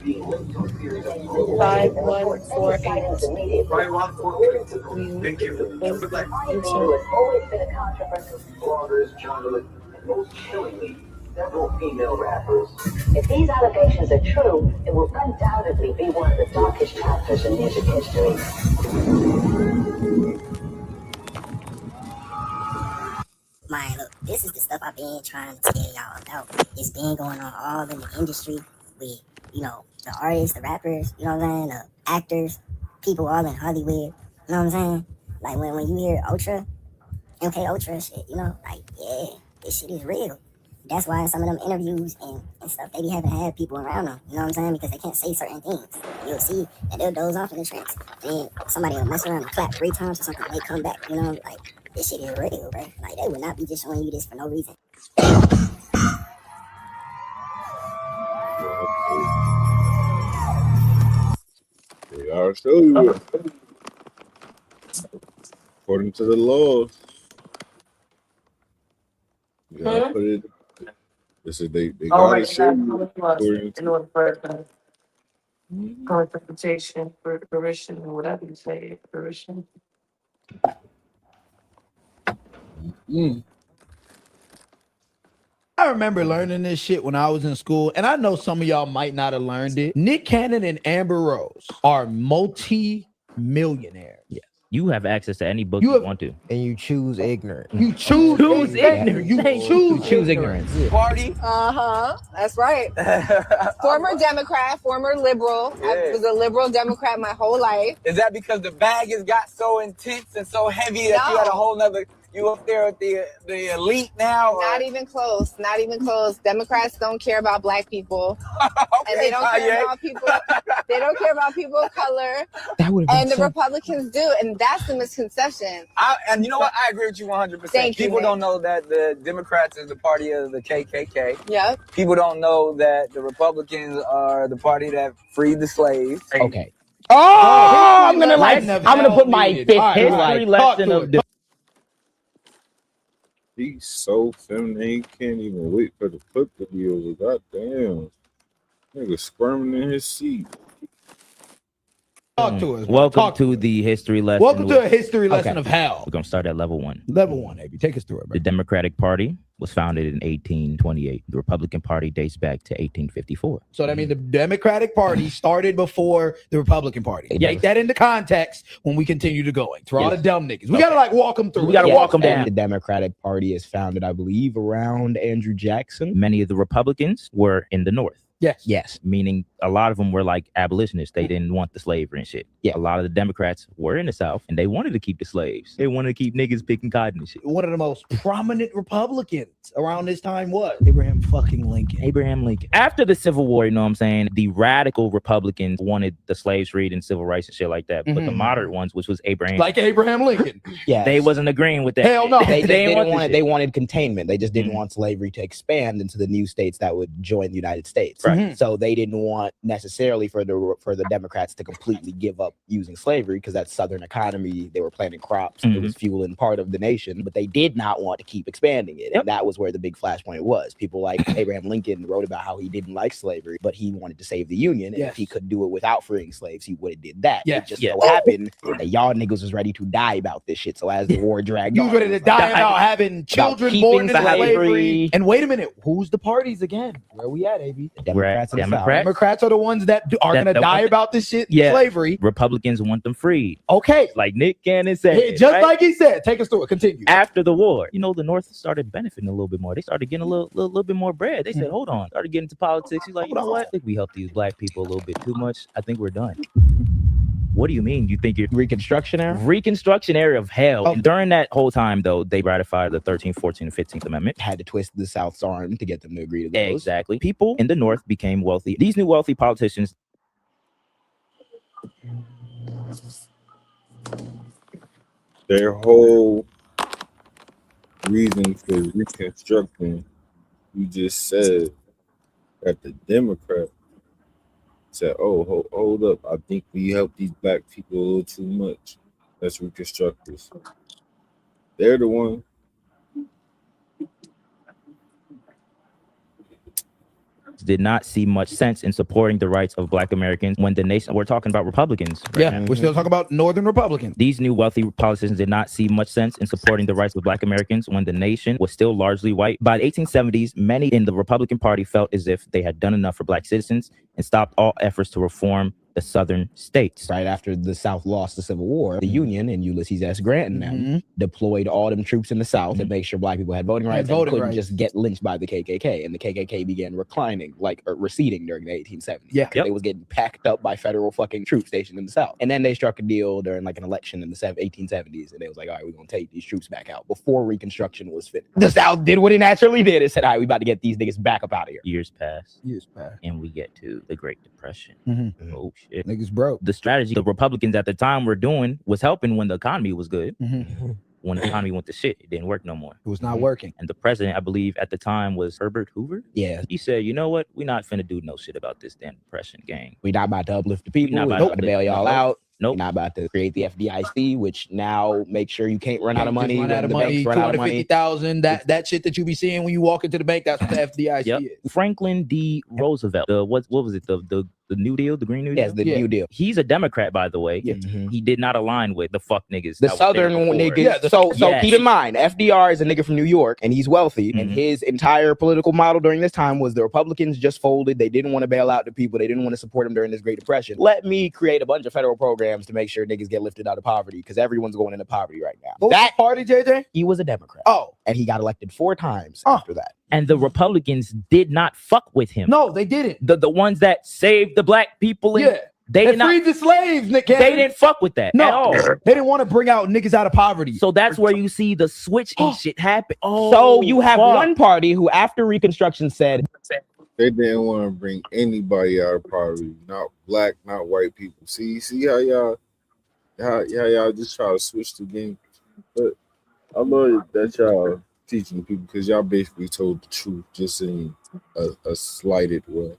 being linked to a series of protest at airports and the 5148. silence immediately. According to police, Thank you. Cardi B, who has always been a controversial bloggers, journalist, and most chillingly, several female rappers. If these allegations are true, it will undoubtedly be one of the darkest chapters in music history. Man, look, this is the stuff I've been trying to tell y'all about. It's been going on all in the industry with, the artists, the rappers, you know what I'm saying, the actors, people all in Hollywood, you know what I'm saying? Like when you hear Ultra, MK Ultra shit, yeah, this shit is real. That's why in some of them interviews and stuff, they be having to have people around them, you know what I'm saying? Because they can't say certain things. You'll see that they'll doze off in the trance. Then somebody will mess around and clap 3 times or something, they come back, this shit is real, bro. Like, they would not be just showing you this for no reason. I'll show you it. According to the laws. You gotta put it. They said they gotta show you according in order for it to interpretation, for fruition, or whatever you say, fruition. I remember learning this shit when I was in school, and I know some of y'all might not have learned it. Nick Cannon and Amber Rose are multi-millionaires. Yes. You have access to any book you want to. And you choose ignorance. You choose ignorance. You choose ignorance. Party. That's right. Former Democrat, former liberal. Yeah. I was a liberal Democrat my whole life. Is that because the bag has got so intense and so heavy that you had a whole nother, you up there with the elite now? Not even close. Not even close. Democrats don't care about black people. And they don't care about people. They don't care about people of color. And the Republicans do. And that's the misconception. And you know what? I agree with you 100%. Thank you, People Nick. don't know that the Democrats is the party of the KKK. Yep. People don't know that the Republicans are the party that freed the slaves. Okay. Oh, I'm gonna put my fifth history lesson of the. He's so feminine, he can't even wait for the clip to be over. Goddamn. Nigga squirming in his seat. Talk to us. Welcome to the history lesson. Welcome to a history lesson of hell. We're going to start at level 1. Level 1, Abby. Take us through it, bro. The Democratic Party was founded in 1828. The Republican Party dates back to 1854. So that means the Democratic Party started before the Republican Party. Take that into context when we continue to going. For all the dumb niggas. We gotta walk them through. We gotta walk them down. The Democratic Party is founded, I believe, around Andrew Jackson. Many of the Republicans were in the North. Yes. Meaning a lot of them were like abolitionists. They didn't want the slavery and shit. Yeah. A lot of the Democrats were in the South and they wanted to keep the slaves. They wanted to keep niggas picking cotton and shit. One of the most prominent Republicans around this time was Abraham fucking Lincoln. Abraham Lincoln. After the Civil War, you know what I'm saying? The radical Republicans wanted the slaves freed and civil rights and shit like that. But the moderate ones, which was Abraham. Like Abraham Lincoln. Yeah. They wasn't agreeing with that. Hell no. They wanted containment. They just didn't want slavery to expand into the new states that would join the United States. Right. Right. So they didn't want necessarily for the Democrats to completely give up using slavery, because that Southern economy, they were planting crops, it was fueling part of the nation, but they did not want to keep expanding it. And that was where the big flashpoint was. People like Abraham Lincoln wrote about how he didn't like slavery, but he wanted to save the Union. And if he could do it without freeing slaves, he would have did that. It just so happened that y'all niggas was ready to die about this shit. So as the war dragged on, you was ready to die about having children born into slavery. And wait a minute, who's the parties again? Where we at, AB? The Democrats and the South. Democrats are the ones that are going to die about this shit, slavery. Republicans want them freed. Okay. Like Nick Cannon said. Yeah, just like he said. Take us through it. Continue. After the war, you know, the North started benefiting a little bit more. They started getting a little bit more bread. They said, hold on. Started getting into politics. He's like, you know what? I think we helped these black people a little bit too much. I think we're done. What do you mean? You think you're Reconstruction era? Reconstruction era of hell. And during that whole time, though, they ratified the 13th, 14th, and 15th Amendment. Had to twist the South's arm to get them to agree to those. Exactly. People in the North became wealthy. These new wealthy politicians. Their whole reason for reconstructing, you just said that the Democrat said, oh, hold up, I think we helped these black people a little too much. Let's reconstruct this. They're the one. Did not see much sense in supporting the rights of black Americans when the nation, we're talking about Republicans. Right now. We're still talking about Northern Republicans. These new wealthy politicians did not see much sense in supporting the rights of black Americans when the nation was still largely white. By the 1870s, many in the Republican Party felt as if they had done enough for black citizens and stopped all efforts to reform the southern states. Right after the South lost the Civil War, the Union and Ulysses S. Grant and them deployed all them troops in the South to make sure black people had voting rights and couldn't just get lynched by the KKK. And the KKK began receding during the 1870s. Yeah. They was getting packed up by federal fucking troops stationed in the South. And then they struck a deal during like an election in the 1870s. And they was like, all right, we're going to take these troops back out before Reconstruction was finished. The South did what it naturally did. It said, all right, we about to get these niggas back up out of here. Years pass. And we get to the Great Depression. Oh, shit. Niggas broke. The strategy the Republicans at the time were doing was helping when the economy was good. When the economy went to shit, it didn't work no more. It was not working. And the president, I believe, at the time was Herbert Hoover. Yeah. He said, you know what? We're not finna do no shit about this damn depression gang. We're not about to uplift the people. We're not about to bail y'all out. We're not about to create the FDIC, which now makes sure you can't run out of money. Run out of money. 250,000. That shit that you be seeing when you walk into the bank. That's what the FDIC is. Franklin D. Roosevelt. What was it? The New Deal, the Green New Deal? Yes, the New Deal. He's a Democrat, by the way. He did not align with the fuck niggas. The Southern niggas. So keep in mind, FDR is a nigga from New York, and he's wealthy. And his entire political model during this time was the Republicans just folded. They didn't want to bail out the people. They didn't want to support them during this Great Depression. Let me create a bunch of federal programs to make sure niggas get lifted out of poverty, because everyone's going into poverty right now. What that party, JJ? He was a Democrat. Oh. And he got elected 4 times after that. And the Republicans did not fuck with him. No, they didn't. The ones that saved the black people. They did freed the slaves, Nick. They didn't fuck with that at all. They didn't want to bring out niggas out of poverty. So that's where you see the switch and shit happen. So you have one party who, after Reconstruction, said they didn't want to bring anybody out of poverty, not black, not white people. See how y'all just try to switch the game. But I love that y'all teaching people, because y'all basically told the truth just in a slighted way.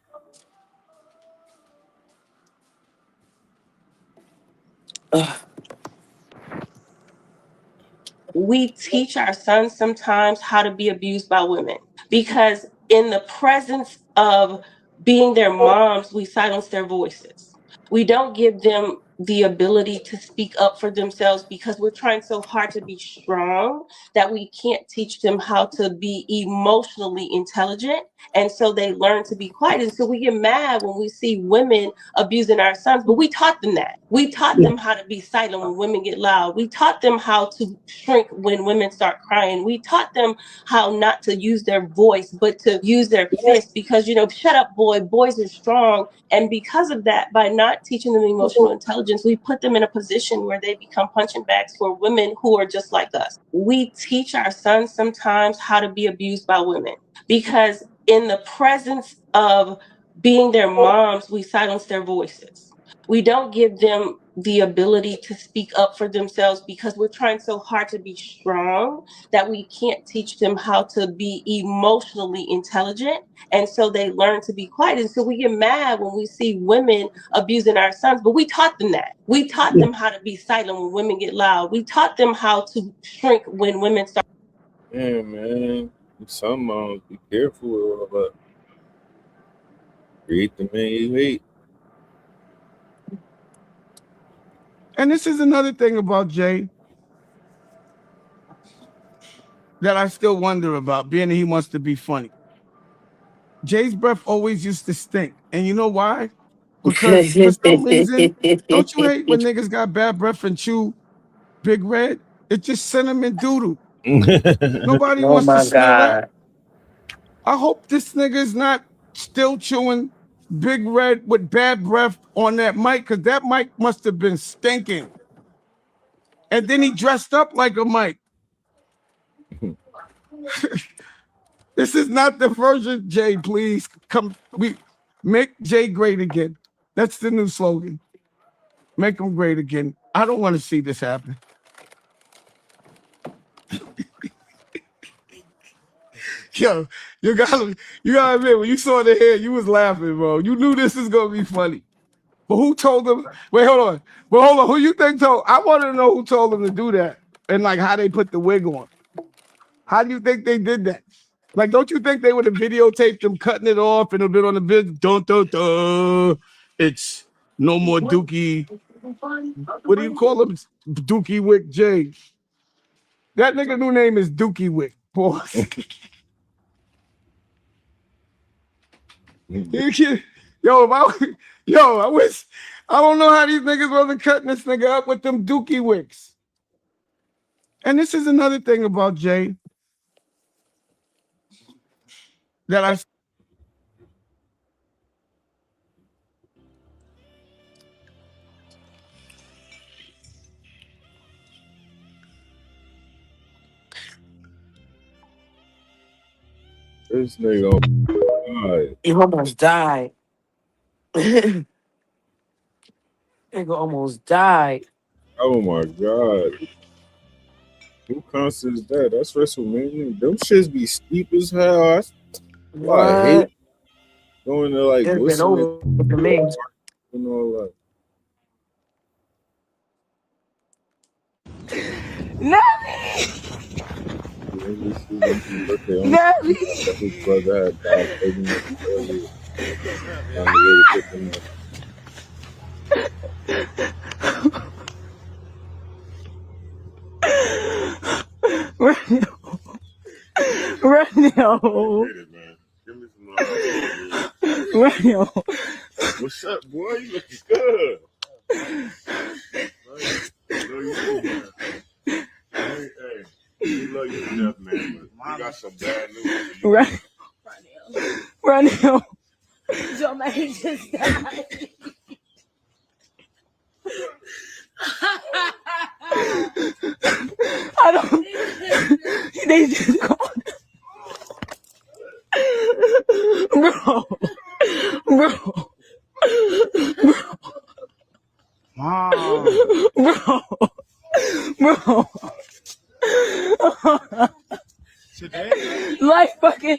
We teach our sons sometimes how to be abused by women, because in the presence of being their moms, we silence their voices. We don't give them the ability to speak up for themselves, because we're trying so hard to be strong that we can't teach them how to be emotionally intelligent. And so they learn to be quiet. And so we get mad when we see women abusing our sons, but we taught them that. We taught them how to be silent when women get loud. We taught them how to shrink when women start crying. We taught them how not to use their voice, but to use their fists, because, shut up, boy, boys are strong. And because of that, by not teaching them emotional intelligence, we put them in a position where they become punching bags for women who are just like us. We teach our sons sometimes how to be abused by women, because in the presence of being their moms, we silence their voices. We don't give them the ability to speak up for themselves because we're trying so hard to be strong that we can't teach them how to be emotionally intelligent. And so they learn to be quiet. And so we get mad when we see women abusing our sons, but we taught them that. We taught them how to be silent when women get loud. We taught them how to shrink when women start. Yeah, man. Some moms be careful with all that. Create the man you hate. And this is another thing about Jay that I still wonder about, being that he wants to be funny. Jay's breath always used to stink. And you know why? Because for some reason, don't you hate when niggas got bad breath and chew Big Red? It's just cinnamon doodle. Nobody wants to smell that. I hope this nigga is not still chewing Big Red with bad breath on that mic, because that mic must have been stinking. And then he dressed up like a mic. This is not the version, Jay. Please come. We make Jay great again. That's the new slogan. Make him great again. I don't want to see this happen. Yo, you gotta admit, when you saw the hair, you was laughing, bro. You knew this was gonna be funny. But who told them? Wait, hold on. But hold on. Who you think told? I want to know who told them to do that and like how they put the wig on. How do you think they did that? Like, don't you think they would have videotaped them cutting it off and it'll be on the video? Dun. It's no more Dookie. What do you call him? Dookie Wick J. That nigga new name is Dookie Wick. Pause. I wish. I don't know how these niggas wasn't cutting this nigga up with them Dookie Wicks. And this is another thing about Jay that I. This nigga died. He almost died. Nigga almost died. Oh my god. Who concert is that? That's WrestleMania. Them shits be steep as hell. I hate going to like it's been over for me. And all that. Nelly! His brother had died 30 minutes earlier. Radio. Radio. What's up, boy? You looking good. Hey, we love you to death, man. But we got some bad news for you. Radio. Your man just died. I don't. They just called. Bro. Today? Like fucking,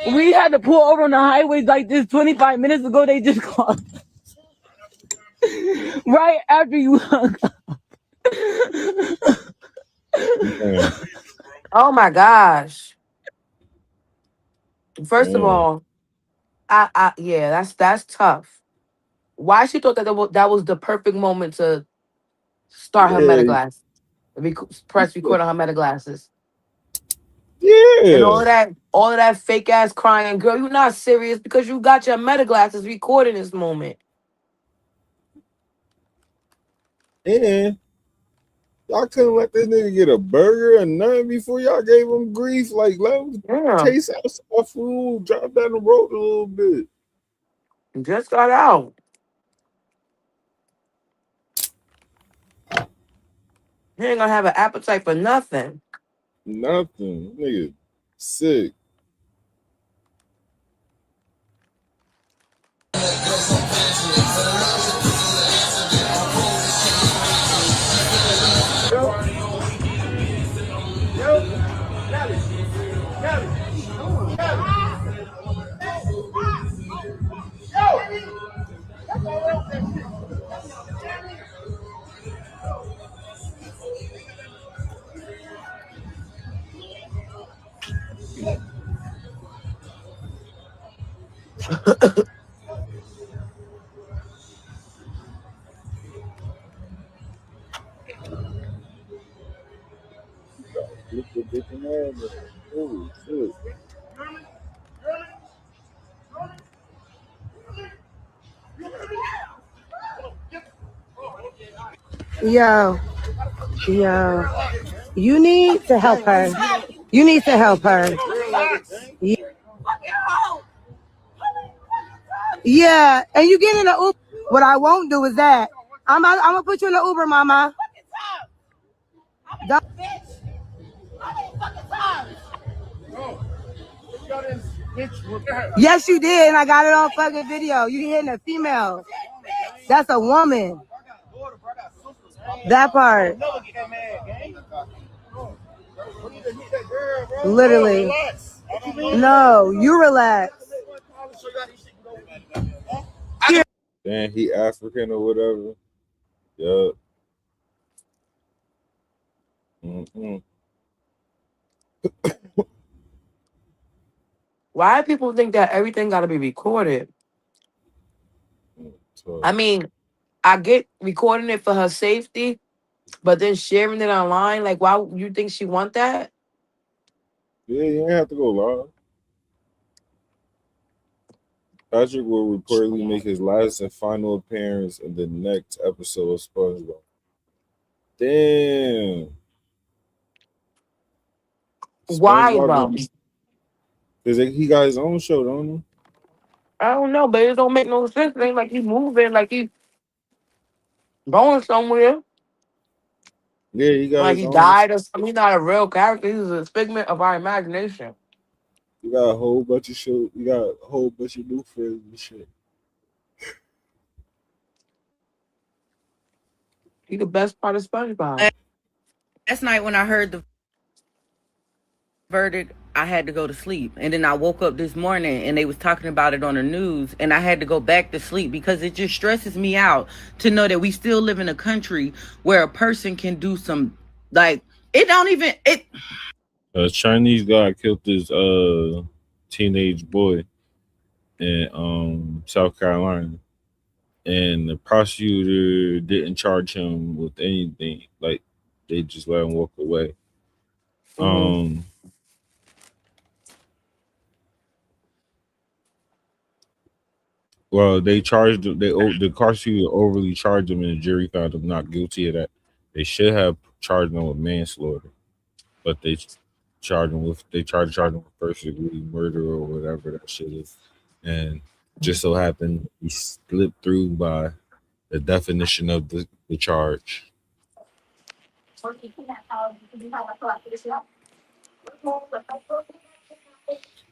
we had to pull over on the highways like this 25 minutes ago. They just called. Right after you hung up. Oh my gosh. First of all, yeah, that's tough. Why she thought that was the perfect moment to start her metaglass, press record on her metaglasses. Yeah. And all of that fake ass crying, girl, you're not serious because you got your metaglasses recording this moment. Yeah. Y'all couldn't let this nigga get a burger and nothing before y'all gave him grief. Like, let him taste outside food, drop down the road a little bit. Just got out. He ain't gonna have an appetite for nothing. Nothing. Nigga, sick. Holy shit. Yo, you need to help her. You need to help her. Yeah, and you get in an Uber. What I won't do is that. I'm gonna put you in an Uber, mama. Yes, you did, and I got it on fucking video. You hitting a female. That's a woman. That part. Literally. No, you relax. Damn, he African or whatever. Yup. Why do people think that everything got to be recorded? I mean, I get recording it for her safety, but then sharing it online, like, why you think she want that? Yeah, you ain't have to go live. Patrick will reportedly make his last and final appearance in the next episode of SpongeBob. Damn. Why, though? Because he got his own show, don't he? I don't know, but it don't make no sense. It ain't like he's moving, like he's going somewhere. Yeah, he got like his he own. died or something. He's not a real character. He's a figment of our imagination. You got a whole bunch of shows. You got a whole bunch of new friends and shit. He the best part of SpongeBob. Last night when I heard the verdict, I had to go to sleep. And then I woke up this morning and they was talking about it on the news, and I had to go back to sleep because it just stresses me out to know that we still live in a country where a person can do some, like, it don't even, it. A Chinese guy killed this teenage boy in South Carolina, and the prosecutor didn't charge him with anything. Like, they just let him walk away. Well, they charged him. The prosecutor overly charged him, and the jury found him not guilty of that. They should have charged him with manslaughter, but they charged him with first degree murder or whatever that shit is. And just so happened he slipped through by the definition of the charge.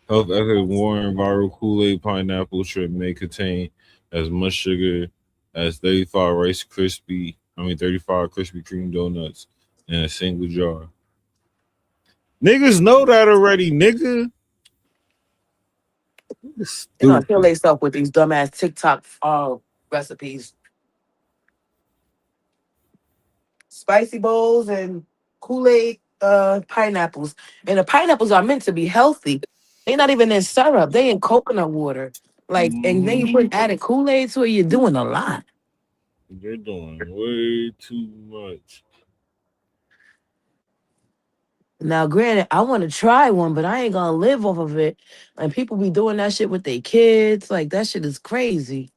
Health ethics warning viral Kool-Aid pineapple shrimp may contain as much sugar as 35 Krispy Kreme donuts in a single jar. Niggas know that already, nigga. They gonna kill themselves with these dumbass TikTok recipes. Spicy bowls and Kool-Aid pineapples. And the pineapples are meant to be healthy. They're not even in syrup. They in coconut water. Like, and then you put added Kool-Aid to it, you're doing a lot. They're doing way too much. Now, granted, I want to try one, but I ain't gonna live off of it. And people be doing that shit with their kids. Like, that shit is crazy.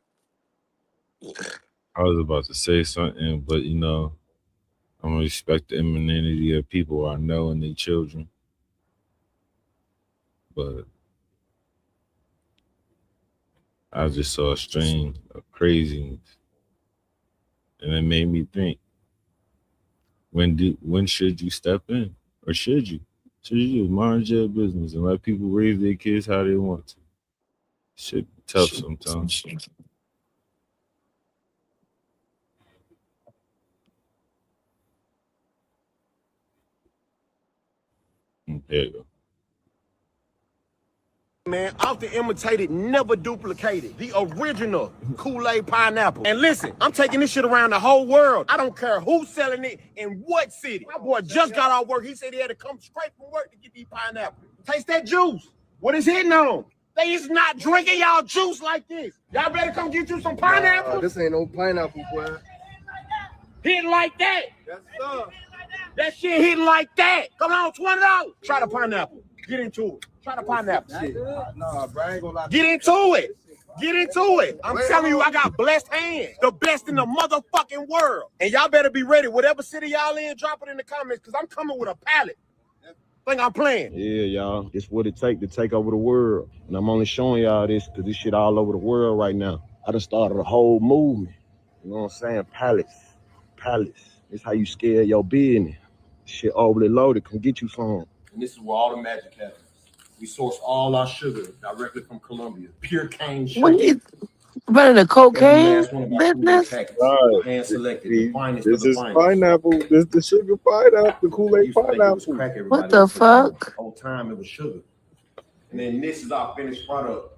I was about to say something, but I'm gonna respect the anonymity of people I know and their children. But I just saw a string of craziness, and it made me think: when should you step in, or should you? Should you just mind your business and let people raise their kids how they want to? Shit be tough sometimes. There you go. Man, often imitated, never duplicated. The original Kool-Aid pineapple. And listen, I'm taking this shit around the whole world. I don't care who's selling it in what city. My boy just got off work. He said he had to come straight from work to get these pineapples. Taste that juice. What is hitting on? They is not drinking y'all juice like this. Y'all better come get you some pineapple. This ain't no pineapple, boy. Hitting like that. Yes, sir. That shit hitting like that. Come on, $20. Try the pineapple. Get into it. Try the pineapple. Nah, bro, I ain't gonna lie. Get into it. Get into it. I'm telling you, I got blessed hands. The best in the motherfucking world. And y'all better be ready. Whatever city y'all in, drop it in the comments, because I'm coming with a pallet. Think I'm playing. Yeah, y'all. It's what it take to take over the world. And I'm only showing y'all this because this shit all over the world right now. I done started a whole movement. You know what I'm saying? Pallets. It's how you scale your business. Shit overly loaded. Come get you some. And this is where all the magic happens. We source all our sugar directly from Colombia. Pure cane sugar. What you running a cocaine business? Hand selected. The finest This of the is finest. pineapple. This the sugar pineapple. The Kool-Aid pineapple. What the fuck? The whole time it was sugar. And then this is our finished product.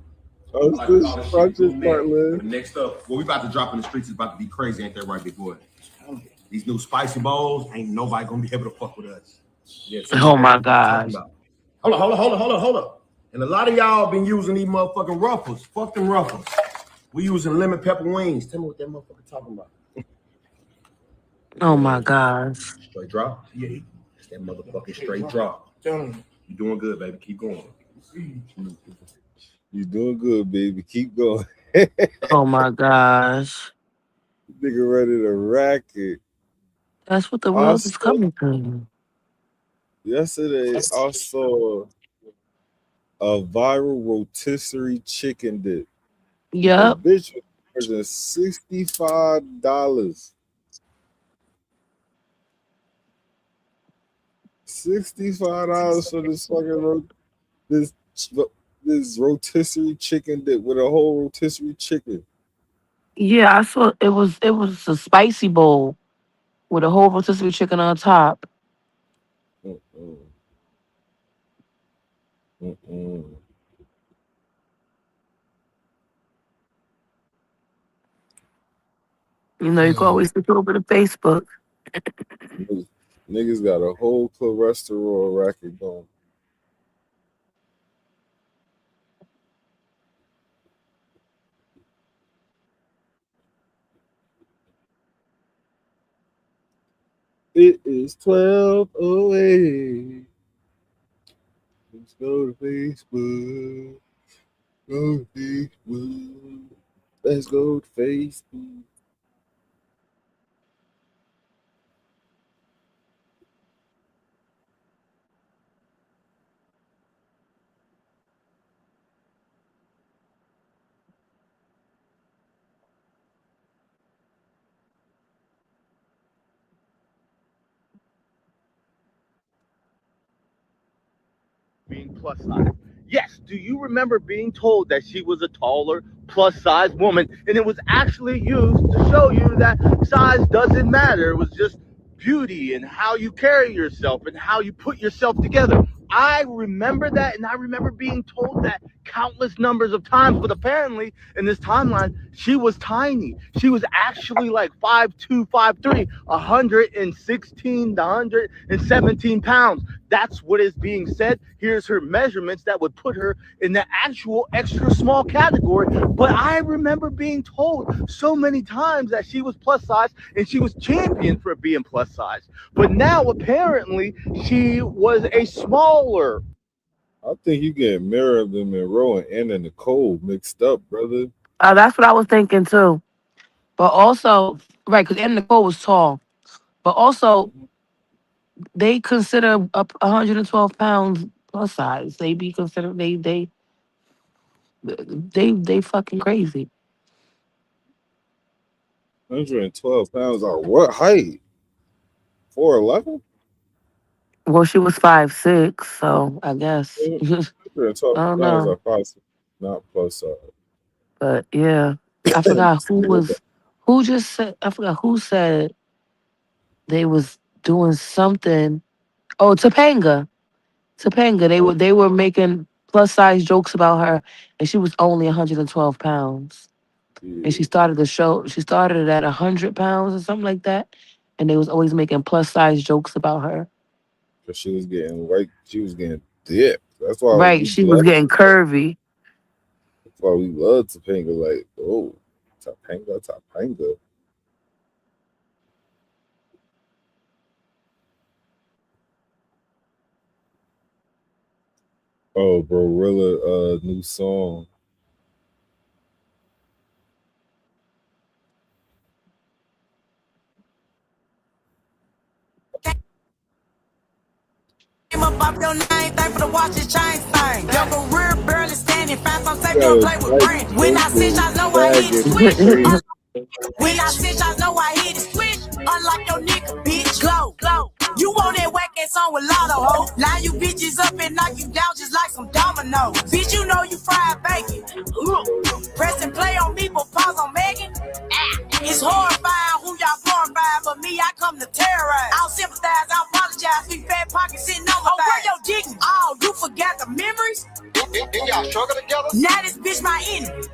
Oh, Like this all the is shit part, and next up, what we about to drop in the streets is about to be crazy, ain't that right, big boy? These new spicy bowls, ain't nobody gonna be able to fuck with us. Yeah, Oh my gosh. Hold up. And a lot of y'all been using these motherfucking ruffles. Fuck them ruffles. We using lemon pepper wings. Tell me what that motherfucker talking about. Oh my gosh. Straight drop? Yeah. It's that motherfucking straight drop. You doing good, baby. Keep going. You doing good, baby. Keep going. Oh my gosh. Nigga ready to rack it. That's what the world is coming to. Yesterday, I saw a viral rotisserie chicken dip. Yep. The bitch was charging $65. $65 for this fucking this rotisserie chicken dip with a whole rotisserie chicken. Yeah, I saw it was a spicy bowl with a whole rotisserie chicken on top. You know, you can always look over to Facebook. Niggas got a whole cholesterol racket going. It is 12:08. Let's go to Facebook. Go to Facebook. Let's go to Facebook. Being plus size. Yes, do you remember being told that she was a taller, plus size woman, and it was actually used to show you that size doesn't matter? It was just beauty and how you carry yourself and how you put yourself together. I remember that, and I remember being told that countless numbers of times, but apparently in this timeline, she was tiny. She was actually like 5'2", 5'3", 116 to 117 pounds. That's what is being said. Here's her measurements that would put her in the actual extra small category. But I remember being told so many times that she was plus size and she was championed for being plus size. But now apparently she was a smaller. I think you get Marilyn Monroe and Anna Nicole mixed up, brother. That's what I was thinking too. But also, right, because Anna Nicole was tall. But also, they consider up 112 pounds plus size. They be considered they fucking crazy. 112 pounds on what height? 4'11"? Well, she was 5'6", so I guess. 112 I don't pounds know. are possible, not plus size. But yeah, I forgot who just said. I forgot who said they was doing something. Oh, Topanga. They were making plus size jokes about her, and she was only 112 pounds. Yeah. And she started the show. She started it at 100 pounds or something like that, and they was always making plus size jokes about her. Cause she was getting dipped. That's why Right, she was getting curvy. Well, we love Topanga. Like, oh, Topanga. Oh, Barilla, new song. Came up off your name, thank for the watch and chain thing. Your career barely standing, fast on safe, don't play with brand. When I sit, I know I hit it switch. When I sit, I know I hit it switch. Unlike your nigga, bitch. Glow. You want that whack ass song with Lotto, ho. Line you bitches up and knock you down just like some dominoes. Bitch, you know you fried bacon. Press and play on me, but pause on Megan. It's horrifying who y'all glorifying, but me, I come to terrorize. I'll sympathize, I'll apologize. Big fat pockets sitting on my where your digging? Oh, you forgot the memories? Then y'all struggle together? Now this bitch my enemy.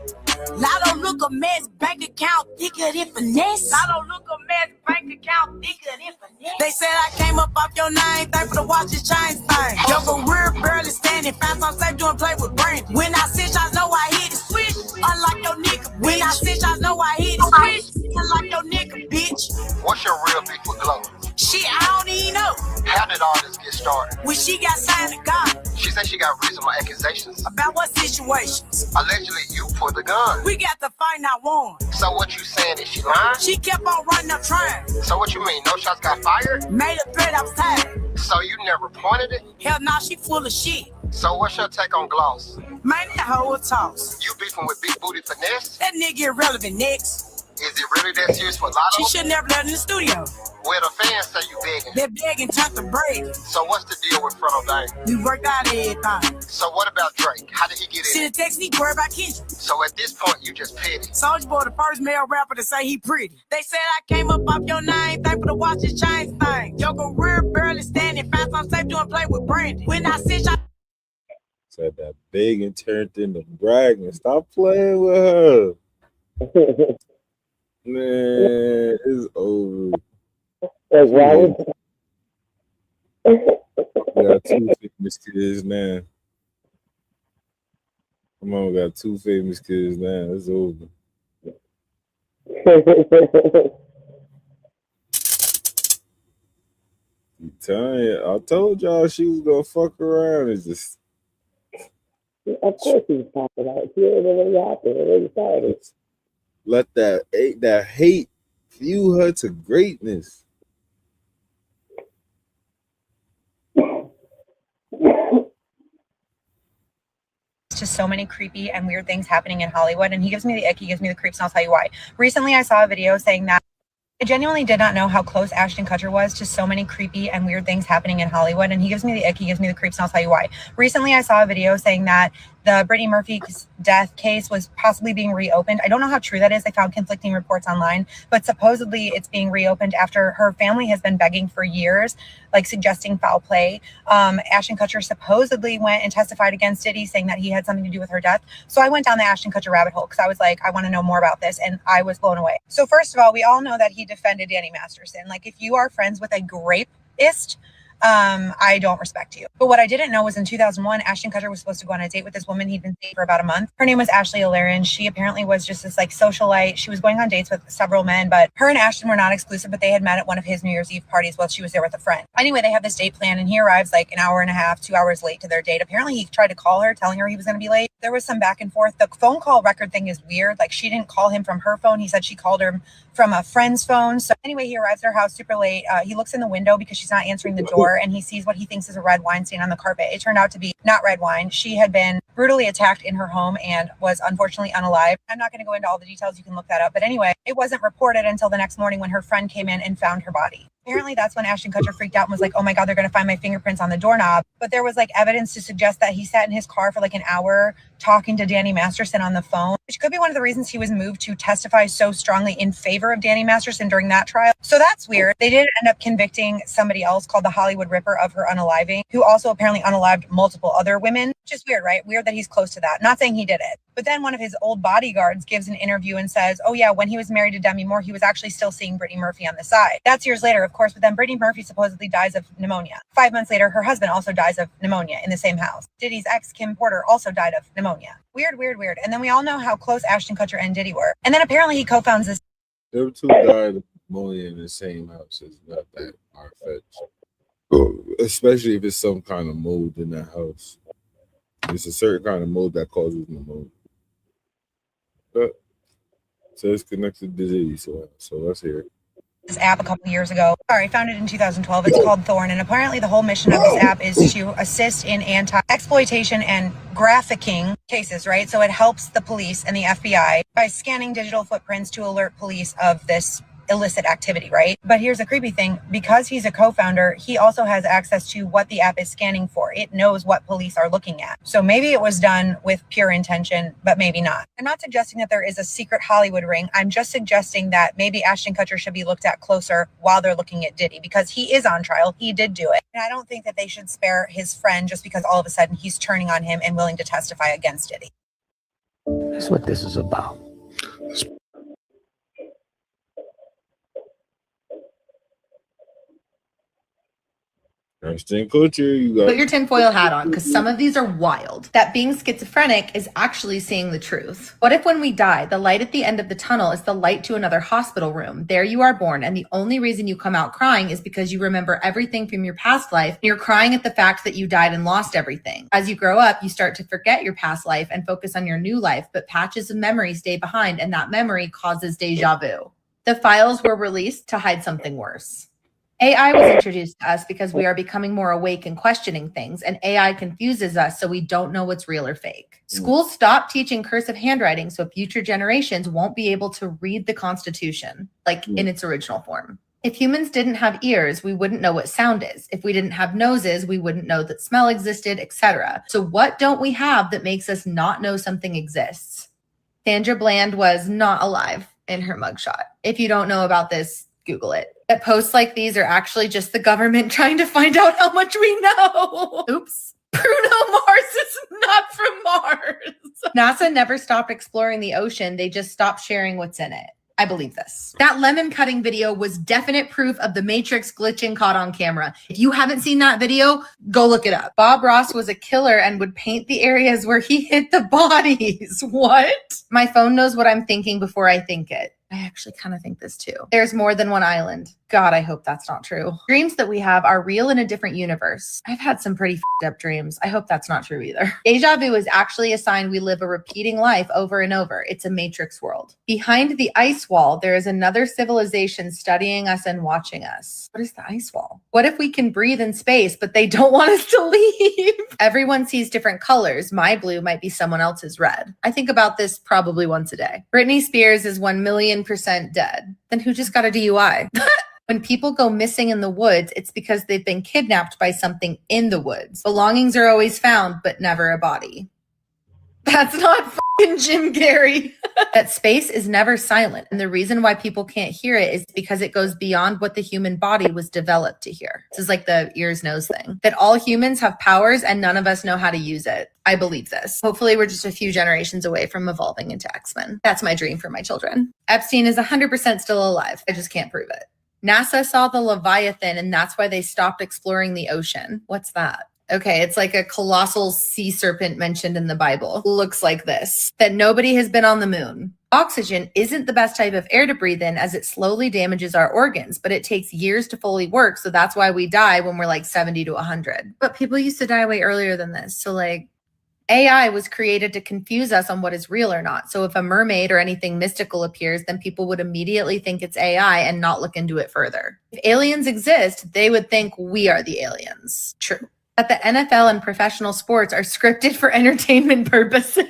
Lotto look a mess, bank account thicker than finesse. Lotto look a mess, bank account thicker than finesse. They said I came up off your name, thank for the watch and chain thing. Your career barely standing, fast on safe, doing play with brand. When I sit, I know I hit it switch. Unlike your nigga, when I sit, I know I hit it switch. Unlike your nigga, bitch. What's your real beef with Glow? Shit, I don't even know. How did all this get started? When she got signed to God. She said she got reasonable accusations. About what situations? Allegedly, you pulled the gun. We got the fight, not won. So what you saying, is she lying? She kept on running up trying. So what you mean, no shots got fired? Made a threat, I was tired. So you never pointed it? Hell nah, she full of shit. So what's your take on Gloss? Man, that hoe a toss. You beefing with Big Booty Finesse? That nigga irrelevant next. Is it really that serious for Lotto? She should never let in the studio. Well, the fans say you begging. They're begging, turned to break. So what's the deal with Fronto Dane? We worked out everything. So what about Drake? How did he get in? Send a text, he worried about Kendrick. So at this point, you just petty. Soulja Boy, the first male rapper to say he pretty. They said I came up off your name, thank for the watch and chain thing. Your career barely standing, fast on safe, doing play with Brandon. When I sit, I Said that big and turned into bragging. Stop playing with her. Man, it's over. That's right. We got 2 famous kids now. Come on, we got 2 famous kids now. It's over. I'm telling you, I told y'all she was gonna fuck around. It's just Of course he's talking about it. He already happened. It already started. let that hate fuel her to greatness. Just so many creepy and weird things happening in Hollywood, and he gives me the ick, he gives me the creeps, and I'll tell you why. Recently I saw a video saying that I genuinely did not know how close Ashton Kutcher was to so many creepy and weird things happening in Hollywood, and he gives me the ick, he gives me the creeps, and I'll tell you why. Recently I saw a video saying that the Brittany Murphy death case was possibly being reopened. I don't know how true that is. I found conflicting reports online, but supposedly it's being reopened after her family has been begging for years, like suggesting foul play. Ashton Kutcher supposedly went and testified against Diddy, saying that he had something to do with her death. So I went down the Ashton Kutcher rabbit hole because I was like, I want to know more about this, and I was blown away. So first of all, we all know that he defended Danny Masterson. Like, if you are friends with a grapeist, I don't respect you. But what I didn't know was in 2001, Ashton Kutcher was supposed to go on a date with this woman he'd been dating for about a month. Her name was Ashley O'Laren. She apparently was just this like socialite. She was going on dates with several men, but her and Ashton were not exclusive, but they had met at one of his New Year's Eve parties while she was there with a friend. Anyway, they have this date plan, and he arrives like an hour and a half, 2 hours late to their date. Apparently he tried to call her, telling her he was going to be late. There was some back and forth. The phone call record thing is weird. Like, she didn't call him from her phone. He said she called him from a friend's phone. So anyway, he arrives at her house super late. He looks in the window because she's not answering the door, and he sees what he thinks is a red wine stain on the carpet. It turned out to be not red wine. She had been brutally attacked in her home and was unfortunately unalive. I'm not going to go into all the details. You can look that up. But anyway, it wasn't reported until the next morning when her friend came in and found her body. Apparently that's when Ashton Kutcher freaked out and was like, oh my God, they're going to find my fingerprints on the doorknob. But there was like evidence to suggest that he sat in his car for like an hour talking to Danny Masterson on the phone, which could be one of the reasons he was moved to testify so strongly in favor of Danny Masterson during that trial. So that's weird. They did end up convicting somebody else called the Hollywood Ripper of her unaliving, who also apparently unalived multiple other women, which is weird, right? Weird that he's close to that. Not saying he did it. But then one of his old bodyguards gives an interview and says, oh yeah, when he was married to Demi Moore, he was actually still seeing Brittany Murphy on the side. That's years later, of course, but then Brittany Murphy supposedly dies of pneumonia. 5 months later, her husband also dies dies of pneumonia in the same house. Diddy's ex, Kim Porter, also died of pneumonia. Weird. And then we all know how close Ashton Kutcher and Diddy were. And then apparently he co-founds this. Them two died of pneumonia in the same house. It's not that far-fetched. Especially if it's some kind of mold in that house. It's a certain kind of mold that causes pneumonia. But so it's connected to Diddy, so let's hear it. This app a couple years ago. Founded in 2012. It's called Thorn, and apparently the whole mission of this app is to assist in anti-exploitation and trafficking cases, right? So it helps the police and the FBI by scanning digital footprints to alert police of this illicit activity, right? But here's the creepy thing. Because he's a co-founder, he also has access to what the app is scanning for. It knows what police are looking at. So maybe it was done with pure intention, but maybe not. I'm not suggesting that there is a secret Hollywood ring. I'm just suggesting that maybe Ashton Kutcher should be looked at closer while they're looking at Diddy, because he is on trial. He did do it. And I don't think that they should spare his friend just because all of a sudden he's turning on him and willing to testify against Diddy. That's what this is about. Culture, you got Put your tinfoil hat on, because some of these are wild. That being schizophrenic is actually seeing the truth. What if when we die, the light at the end of the tunnel is the light to another hospital room? There you are born, and the only reason you come out crying is because you remember everything from your past life, and you're crying at the fact that you died and lost everything. As you grow up, you start to forget your past life and focus on your new life, but patches of memory stay behind, and that memory causes deja vu. The files were released to hide something worse. AI was introduced to us because we are becoming more awake and questioning things, and AI confuses us so we don't know what's real or fake. Schools stopped teaching cursive handwriting so future generations won't be able to read the Constitution, like in its original form. If humans didn't have ears, we wouldn't know what sound is. If we didn't have noses, we wouldn't know that smell existed, etc. So what don't we have that makes us not know something exists? Sandra Bland was not alive in her mugshot. If you don't know about this, Google it. That posts like these are actually just the government trying to find out how much we know. Oops. Bruno Mars is not from Mars. NASA never stopped exploring the ocean. They just stopped sharing what's in it. I believe this. That lemon cutting video was definite proof of the Matrix glitching caught on camera. If you haven't seen that video, go look it up. Bob Ross was a killer and would paint the areas where he hit the bodies. What? My phone knows what I'm thinking before I think it. I actually kind of think this too. There's more than one island. God, I hope that's not true. Dreams that we have are real in a different universe. I've had some pretty f***ed up dreams. I hope that's not true either. Deja vu is actually a sign we live a repeating life over and over. It's a matrix world. Behind the ice wall, there is another civilization studying us and watching us. What is the ice wall? What if we can breathe in space, but they don't want us to leave? Everyone sees different colors. My blue might be someone else's red. I think about this probably once a day. Britney Spears is 1,000,000% dead. Then who just got a DUI? When people go missing in the woods, it's because they've been kidnapped by something in the woods. Belongings are always found, but never a body. That's not fucking Jim Carrey. That space is never silent. And the reason why people can't hear it is because it goes beyond what the human body was developed to hear. This is like the ears, nose thing. That all humans have powers and none of us know how to use it. I believe this. Hopefully we're just a few generations away from evolving into X-Men. That's my dream for my children. Epstein is 100% still alive. I just can't prove it. NASA saw the Leviathan and that's why they stopped exploring the ocean. What's that? Okay, it's like a colossal sea serpent mentioned in the Bible. Looks like this. That nobody has been on the moon. Oxygen isn't the best type of air to breathe in as it slowly damages our organs, but it takes years to fully work. So that's why we die when we're like 70 to 100. But people used to die way earlier than this. So like AI was created to confuse us on what is real or not. So if a mermaid or anything mystical appears, then people would immediately think it's AI and not look into it further. If aliens exist, they would think we are the aliens. True. That the NFL and professional sports are scripted for entertainment purposes.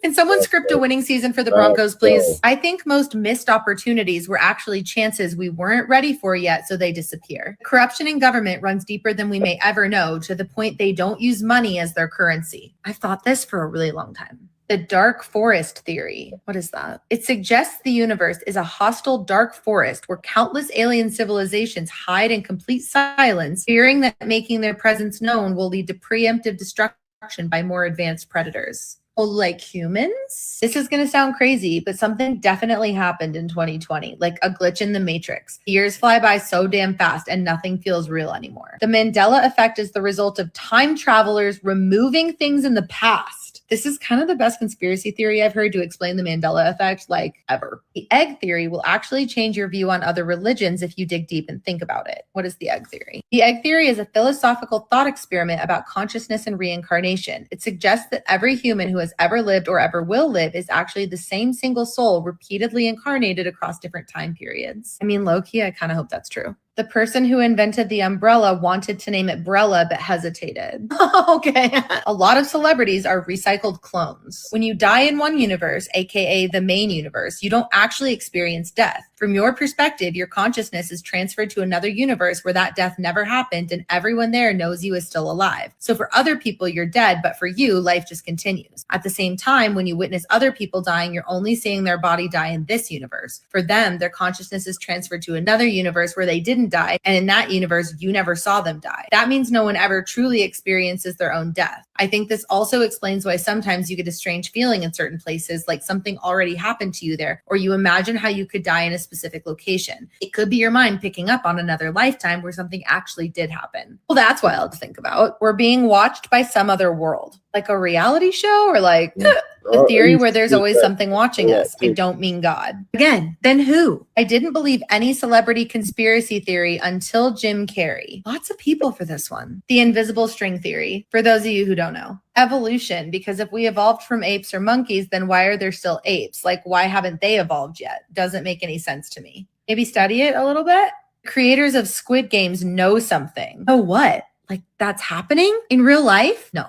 Can someone script a winning season for the Broncos, please? I think most missed opportunities were actually chances we weren't ready for yet, so they disappear. Corruption in government runs deeper than we may ever know, to the point they don't use money as their currency. I've thought this for a really long time. The dark forest theory. What is that? It suggests the universe is a hostile dark forest where countless alien civilizations hide in complete silence, fearing that making their presence known will lead to preemptive destruction by more advanced predators. like humans? This is going to sound crazy, but something definitely happened in 2020, like a glitch in the matrix. Years fly by so damn fast and nothing feels real anymore. The Mandela effect is the result of time travelers removing things in the past. This is kind of the best conspiracy theory I've heard to explain the Mandela effect, like ever. The egg theory will actually change your view on other religions if you dig deep and think about it. What is the egg theory? The egg theory is a philosophical thought experiment about consciousness and reincarnation. It suggests that every human who has ever lived or ever will live is actually the same single soul repeatedly incarnated across different time periods. I mean, low-key, I kind of hope that's true. The person who invented the umbrella wanted to name it Brella, but hesitated. Okay. A lot of celebrities are recycled clones. When you die in one universe, aka the main universe, you don't actually experience death. From your perspective, your consciousness is transferred to another universe where that death never happened and everyone there knows you is still alive. So for other people, you're dead, but for you, life just continues. At the same time, when you witness other people dying, you're only seeing their body die in this universe. For them, their consciousness is transferred to another universe where they didn't die, and in that universe, you never saw them die. That means no one ever truly experiences their own death. I think this also explains why sometimes you get a strange feeling in certain places, like something already happened to you there, or you imagine how you could die in a specific location. It could be your mind picking up on another lifetime where something actually did happen. Well, that's wild to think about. We're being watched by some other world, like a reality show, or like the theory where there's always something watching us. I don't mean God. Again, then who? I didn't believe any celebrity conspiracy theory until Jim Carrey. Lots of people for this one. The invisible string theory, for those of you who don't know. Evolution, because if we evolved from apes or monkeys, then why are there still apes? Like, why haven't they evolved yet? Doesn't make any sense to me. Maybe study it a little bit. Creators of Squid Games know something. Oh, what? Like, that's happening in real life? No.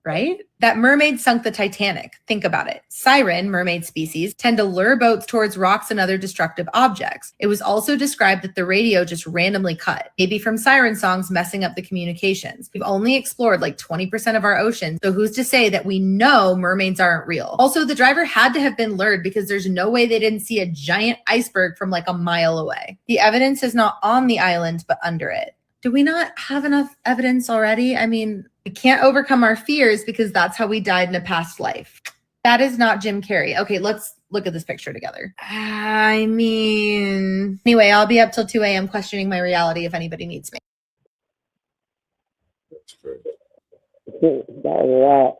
Right? That mermaid sunk the Titanic. Think about it. Siren, mermaid species, tend to lure boats towards rocks and other destructive objects. It was also described that the radio just randomly cut, maybe from siren songs messing up the communications. We've only explored like 20% of our ocean, so who's to say that we know mermaids aren't real? Also, the driver had to have been lured because there's no way they didn't see a giant iceberg from like a mile away. The evidence is not on the island, but under it. Do we not have enough evidence already? I mean, we can't overcome our fears because that's how we died in a past life. That is not Jim Carrey. Okay, let's look at this picture together. I mean, anyway, I'll be up till 2 a.m. questioning my reality if anybody needs me. That's great. That was a lot.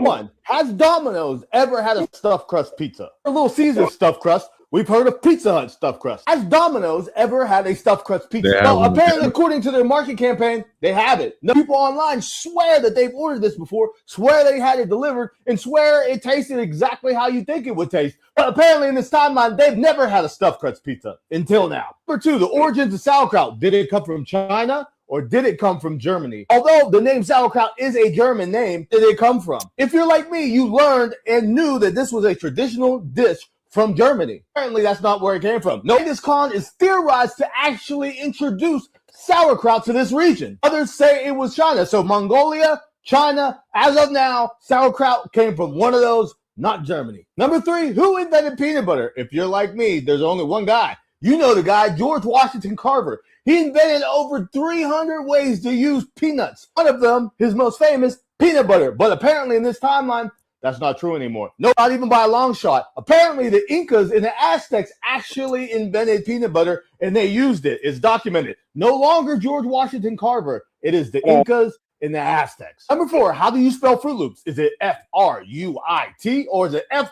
One, has Domino's ever had a stuffed crust pizza? Little Caesar stuffed crust. We've heard of Pizza Hut stuffed crust. Has Domino's ever had a stuffed crust pizza? Well, apparently, according to their marketing campaign, they haven't. No, people online swear that they've ordered this before, swear they had it delivered, and swear it tasted exactly how you think it would taste. But apparently, in this timeline, they've never had a stuffed crust pizza until now. Number two, the origins of sauerkraut. Did it come from China? Or did it come from Germany? Although the name sauerkraut is a German name, did it come from? If you're like me, you learned and knew that this was a traditional dish from Germany. Apparently, that's not where it came from. No, this Khan is theorized to actually introduce sauerkraut to this region. Others say it was China. So Mongolia, China, as of now, sauerkraut came from one of those, not Germany. Number three, who invented peanut butter? If you're like me, there's only one guy. You know the guy, George Washington Carver. He invented over 300 ways to use peanuts. One of them, his most famous, peanut butter. But apparently in this timeline, that's not true anymore. No, not even by a long shot. Apparently the Incas and the Aztecs actually invented peanut butter and they used it. It's documented. No longer George Washington Carver. It is the Incas and the Aztecs. Number four, how do you spell Fruit Loops? Is it F-R-U-I-T or is it F?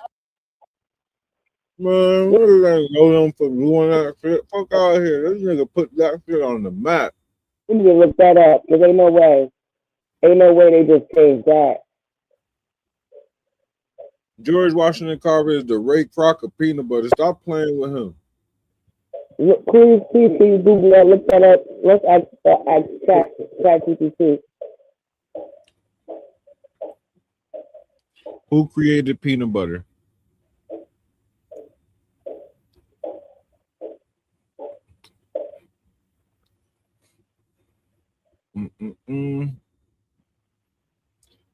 Man, what is that going for doing that shit? Fuck out of here. This nigga put that shit on the map. We need to look that up, because ain't no way. Ain't no way they just changed that. George Washington Carver is the Ray Kroc of peanut butter. Stop playing with him. Look, please, Google that, look that up. Let's ask ChatGPT. Who created peanut butter?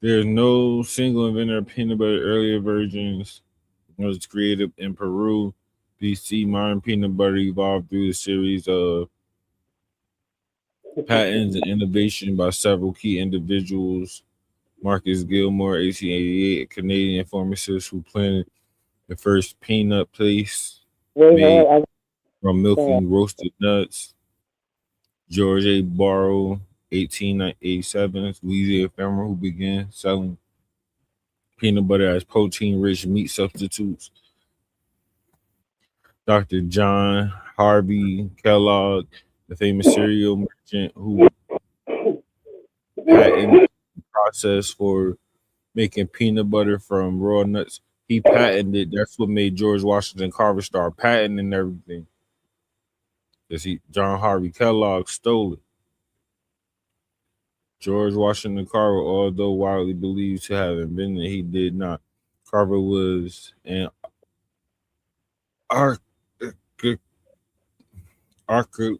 There's no single inventor of peanut butter. Earlier versions It was created in Peru, BC. Modern peanut butter evolved through a series of patents and innovation by several key individuals. Marcus Gilmore, 1888, a Canadian pharmacist who planted the first peanut paste made from milking roasted nuts. George A. Barrow, 1887, Louisiana farmer who began selling peanut butter as protein-rich meat substitutes. Dr. John Harvey Kellogg, the famous cereal merchant who patented the process for making peanut butter from raw nuts. He patented. That's what made George Washington Carver start patenting everything. Because John Harvey Kellogg stole it. George Washington Carver, although widely believed to have invented it, he did not. Carver was an arch- arch-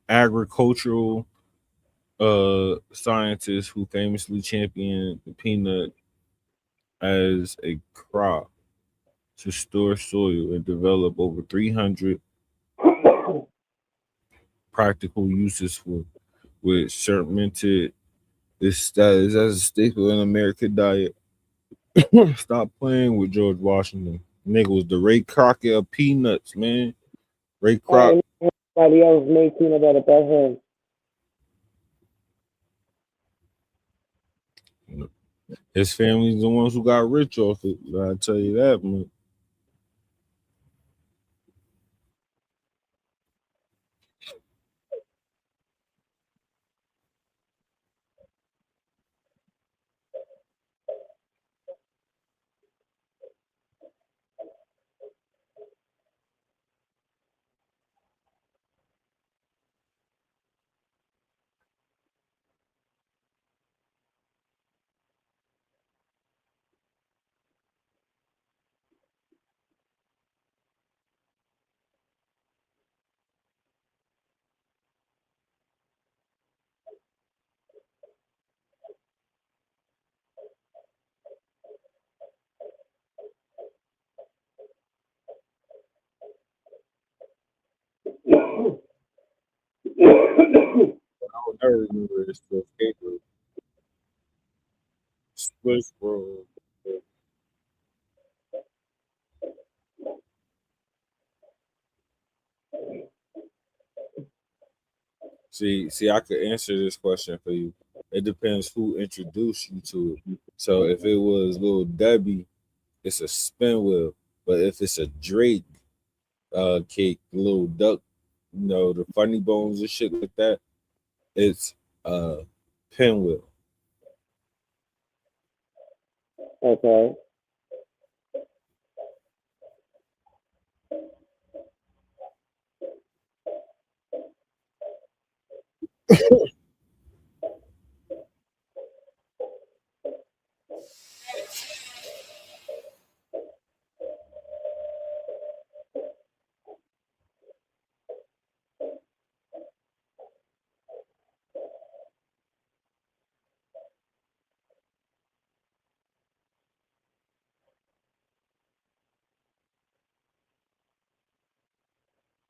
agricultural scientist who famously championed the peanut as a crop to store soil and develop over 300 practical uses for which cemented its status as a staple in American diet. Stop playing with George Washington. Nigga was the Ray Crockett of peanuts, man. Ray Kroc. Somebody else made peanut butter but him. His family's the ones who got rich off it. I tell you that, man. I would never remember this stuff. Split bro. See, I could answer this question for you. It depends who introduced you to it. So if it was Little Debbie, it's a spin wheel. But if it's a Drake cake, little duck, the funny bones and shit like that, it's a pinwheel. Okay.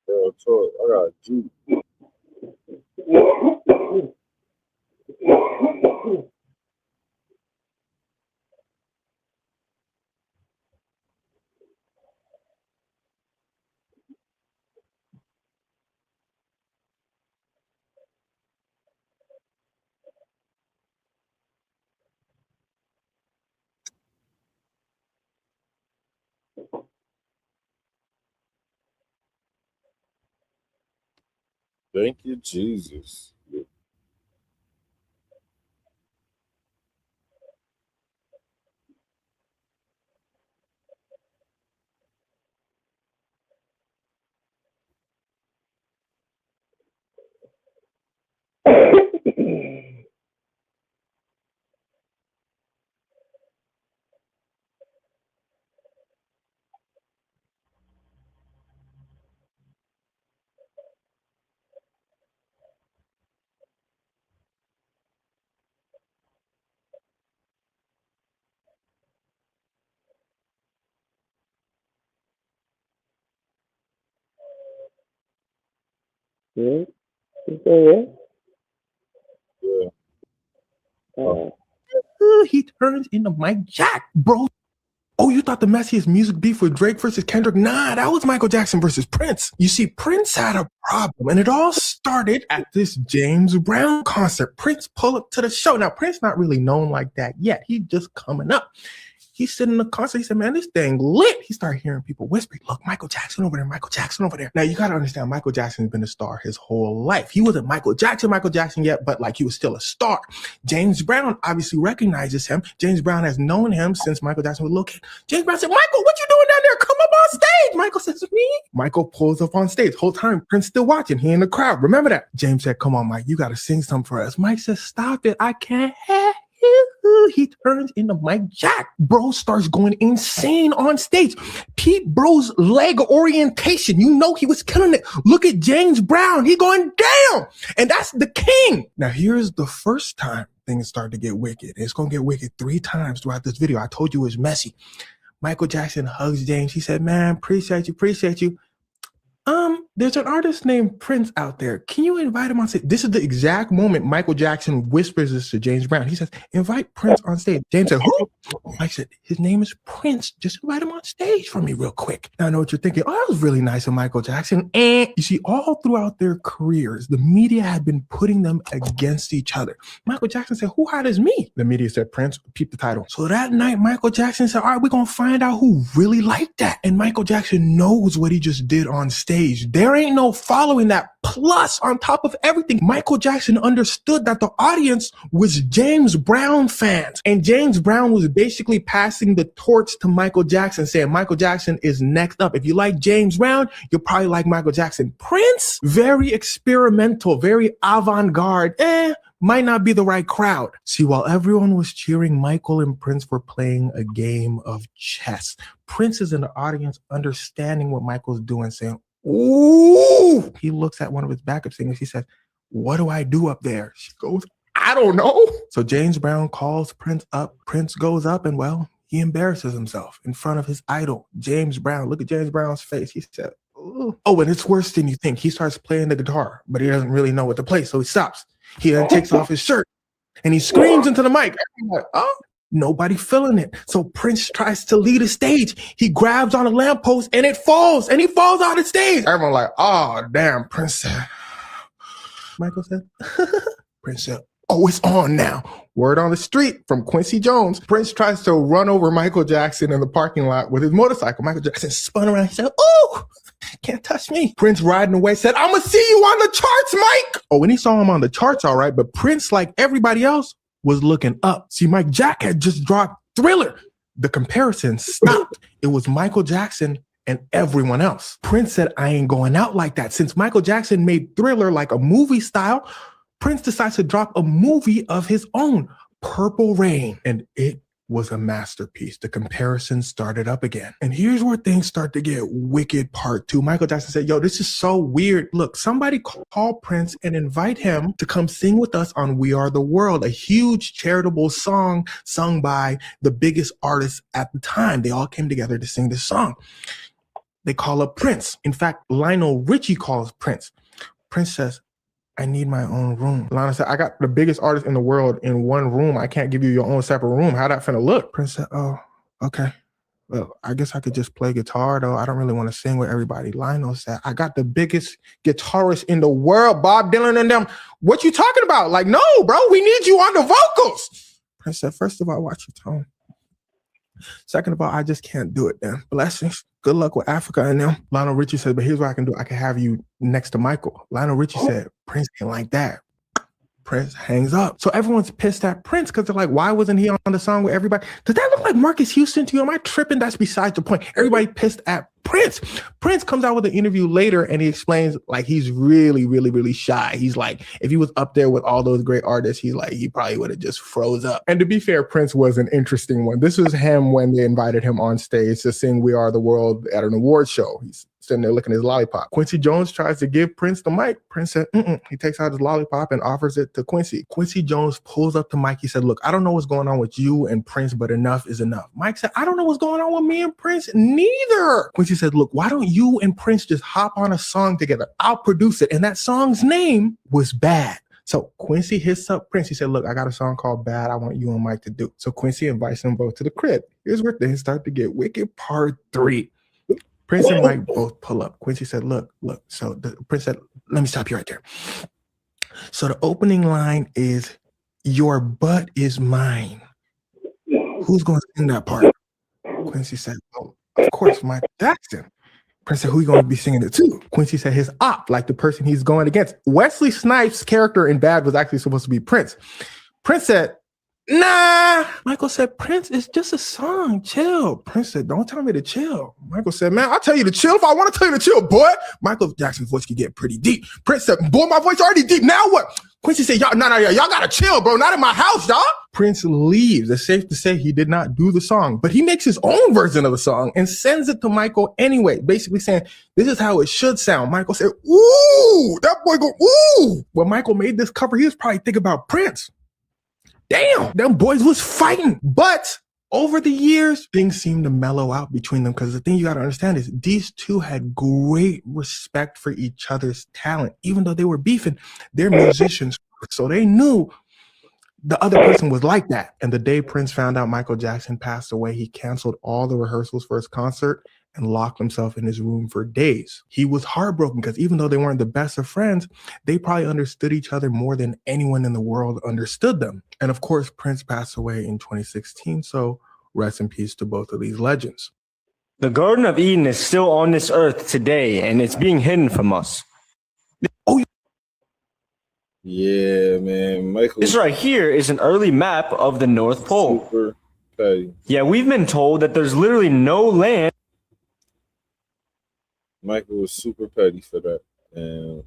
Real talk. I got juke. Thank you, Jesus. Yeah. You still Yeah. He turns into Mike Jack, bro. Oh, you thought the messiest music beef with Drake versus Kendrick? Nah, that was Michael Jackson versus Prince. You see, Prince had a problem, and it all started at this James Brown concert. Prince pulled up to the show. Now, Prince not really known like that yet. He just coming up. He's sitting in the concert. He said, man, this thing lit. He started hearing people whispering, look, Michael Jackson over there, Michael Jackson over there. Now, you got to understand, Michael Jackson's been a star his whole life. He wasn't Michael Jackson yet, but like he was still a star. James Brown obviously recognizes him. James Brown has known him since Michael Jackson was a little kid. James Brown said, Michael, what you doing down there? Come up on stage. Michael says, me? Michael pulls up on stage. Whole time, Prince still watching. He in the crowd. Remember that? James said, come on, Mike, you got to sing something for us. Mike says, stop it. I can't have. He turns into Mike Jack. Bro starts going insane on stage. Pete Bro's leg orientation, you know he was killing it. Look at James Brown. He going down. And that's the king. Now, here's the first time things start to get wicked. It's going to get wicked 3 times throughout this video. I told you it was messy. Michael Jackson hugs James. He said, man, appreciate you. There's an artist named Prince out there. Can you invite him on stage? This is the exact moment Michael Jackson whispers this to James Brown. He says, invite Prince on stage. James said, who? Mike said, his name is Prince. Just invite him on stage for me real quick. Now I know what you're thinking. Oh, that was really nice of Michael Jackson. And you see, all throughout their careers, the media had been putting them against each other. Michael Jackson said, who hot as me? The media said, Prince, peep the title. So that night, Michael Jackson said, all right, we're going to find out who really liked that. And Michael Jackson knows what he just did on stage. There ain't no following that. Plus, on top of everything, Michael Jackson understood that the audience was James Brown fans. And James Brown was basically passing the torch to Michael Jackson, saying Michael Jackson is next up. If you like James Brown, you'll probably like Michael Jackson. Prince, very experimental, very avant-garde. Might not be the right crowd. See, while everyone was cheering, Michael and Prince were playing a game of chess. Prince is in the audience understanding what Michael's doing, saying, ooh. He looks at one of his backup singers. He says, what do I do up there? She goes, I don't know. So James Brown calls Prince up. Prince goes up and, well, he embarrasses himself in front of his idol, James Brown. Look at James Brown's face. He said, ooh. Oh, and it's worse than you think. He starts playing the guitar, but he doesn't really know what to play, so he stops. He then takes off his shirt and he screams into the mic. Like, oh, nobody feeling it. So Prince tries to lead a stage. He grabs on a lamppost and it falls and he falls out of stage. Everyone like, oh, damn, Prince said. Michael said, Prince said, oh, it's on now. Word on the street from Quincy Jones. Prince tries to run over Michael Jackson in the parking lot with his motorcycle. Michael Jackson spun around. He said, ooh, can't touch me. Prince riding away said, I'm going to see you on the charts, Mike. Oh, and he saw him on the charts, all right. But Prince, like everybody else, was looking up. See, Mike Jack had just dropped Thriller. The comparison stopped. It was Michael Jackson and everyone else. Prince said, I ain't going out like that. Since Michael Jackson made Thriller like a movie style, Prince decides to drop a movie of his own, Purple Rain, and it was a masterpiece. The comparison started up again. And here's where things start to get wicked part 2. Michael Jackson said, yo, this is so weird. Look, somebody call Prince and invite him to come sing with us on We Are the World, a huge charitable song sung by the biggest artists at the time. They all came together to sing this song. They call up Prince. In fact, Lionel Richie calls Prince. Prince says, I need my own room. Lionel said, I got the biggest artist in the world in one room. I can't give you your own separate room. How that finna look? Prince said, oh, okay. Well, I guess I could just play guitar though. I don't really want to sing with everybody. Lionel said, I got the biggest guitarist in the world, Bob Dylan and them. What you talking about? Like, no, bro, we need you on the vocals. Prince said, first of all, watch your tone. Second of all, I just can't do it then. Blessings. Good luck with Africa and them. Lionel Richie said, but here's what I can do. I can have you next to Michael. Lionel Richie said, Prince ain't like that. Prince hangs up. So everyone's pissed at Prince because they're like, why wasn't he on the song with everybody? Does that look like Marcus Houston to you? Am I tripping? That's besides the point. Everybody pissed at Prince. Prince comes out with an interview later and he explains like he's really, really, really shy. He's like, if he was up there with all those great artists, he's like, he probably would have just froze up. And to be fair, Prince was an interesting one. This was him when they invited him on stage to sing We Are the World at an award show. He sitting there looking at his lollipop. Quincy Jones tries to give Prince the mic. Prince said, He takes out his lollipop and offers it to Quincy. Quincy Jones pulls up the mic. He said, look, I don't know what's going on with you and Prince, but enough is enough. Mike said, I don't know what's going on with me and Prince. Neither. Quincy said, look, why don't you and Prince just hop on a song together? I'll produce it. And that song's name was Bad. So Quincy hits up Prince. He said, look, I got a song called Bad. I want you and Mike to do. So Quincy invites them both to the crib. Here's where things start to get wicked. Part 3. Prince and Mike both pull up. Quincy said, look. So Prince said, let me stop you right there. So the opening line is, your butt is mine. Who's going to sing that part? Quincy said, oh, of course, Mike Jackson. Prince said, who are you going to be singing it to? Quincy said his op, like the person he's going against. Wesley Snipes' character in Bad was actually supposed to be Prince. Prince said, nah. Michael said, Prince, it's just a song. Chill. Prince said, don't tell me to chill. Michael said, man, I'll tell you to chill if I want to tell you to chill, boy. Michael Jackson's voice could get pretty deep. Prince said, boy, my voice already deep. Now what? Quincy said, y'all gotta chill, bro. Not in my house, y'all. Prince leaves. It's safe to say he did not do the song, but he makes his own version of the song and sends it to Michael anyway, basically saying, this is how it should sound. Michael said, ooh, that boy go, ooh. When Michael made this cover, he was probably thinking about Prince. Damn, them boys was fighting. But over the years, things seemed to mellow out between them, because the thing you got to understand is these two had great respect for each other's talent. Even though they were beefing, they're musicians, so they knew the other person was like that. And the day Prince found out Michael Jackson passed away, he canceled all the rehearsals for his concert and locked himself in his room for days. He was heartbroken because even though they weren't the best of friends, they probably understood each other more than anyone in the world understood them. And of course, Prince passed away in 2016, so rest in peace to both of these legends. The Garden of Eden is still on this earth today, and it's being hidden from us. Oh, yeah, man. Michael. This right here is an early map of the North Pole. Super petty. Yeah, we've been told that there's literally no land. Michael was super petty for that. And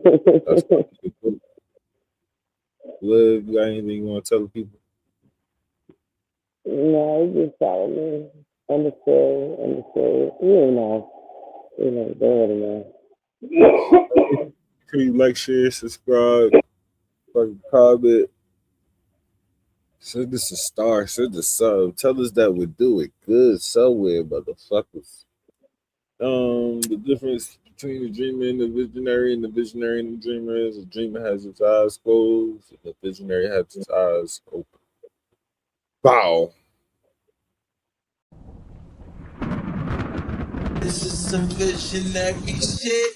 that's what he could. Liv, you got anything you want to tell the people? No, you just follow me. Understood. You know, don't worry, man. Please like, share, subscribe, fucking comment. Send us a star, send us sub. Tell us that we do it good somewhere, motherfuckers. The difference between the dreamer and the visionary and the dreamer is the dreamer has his eyes closed and the visionary has his eyes open. Bow. This is some visionary shit.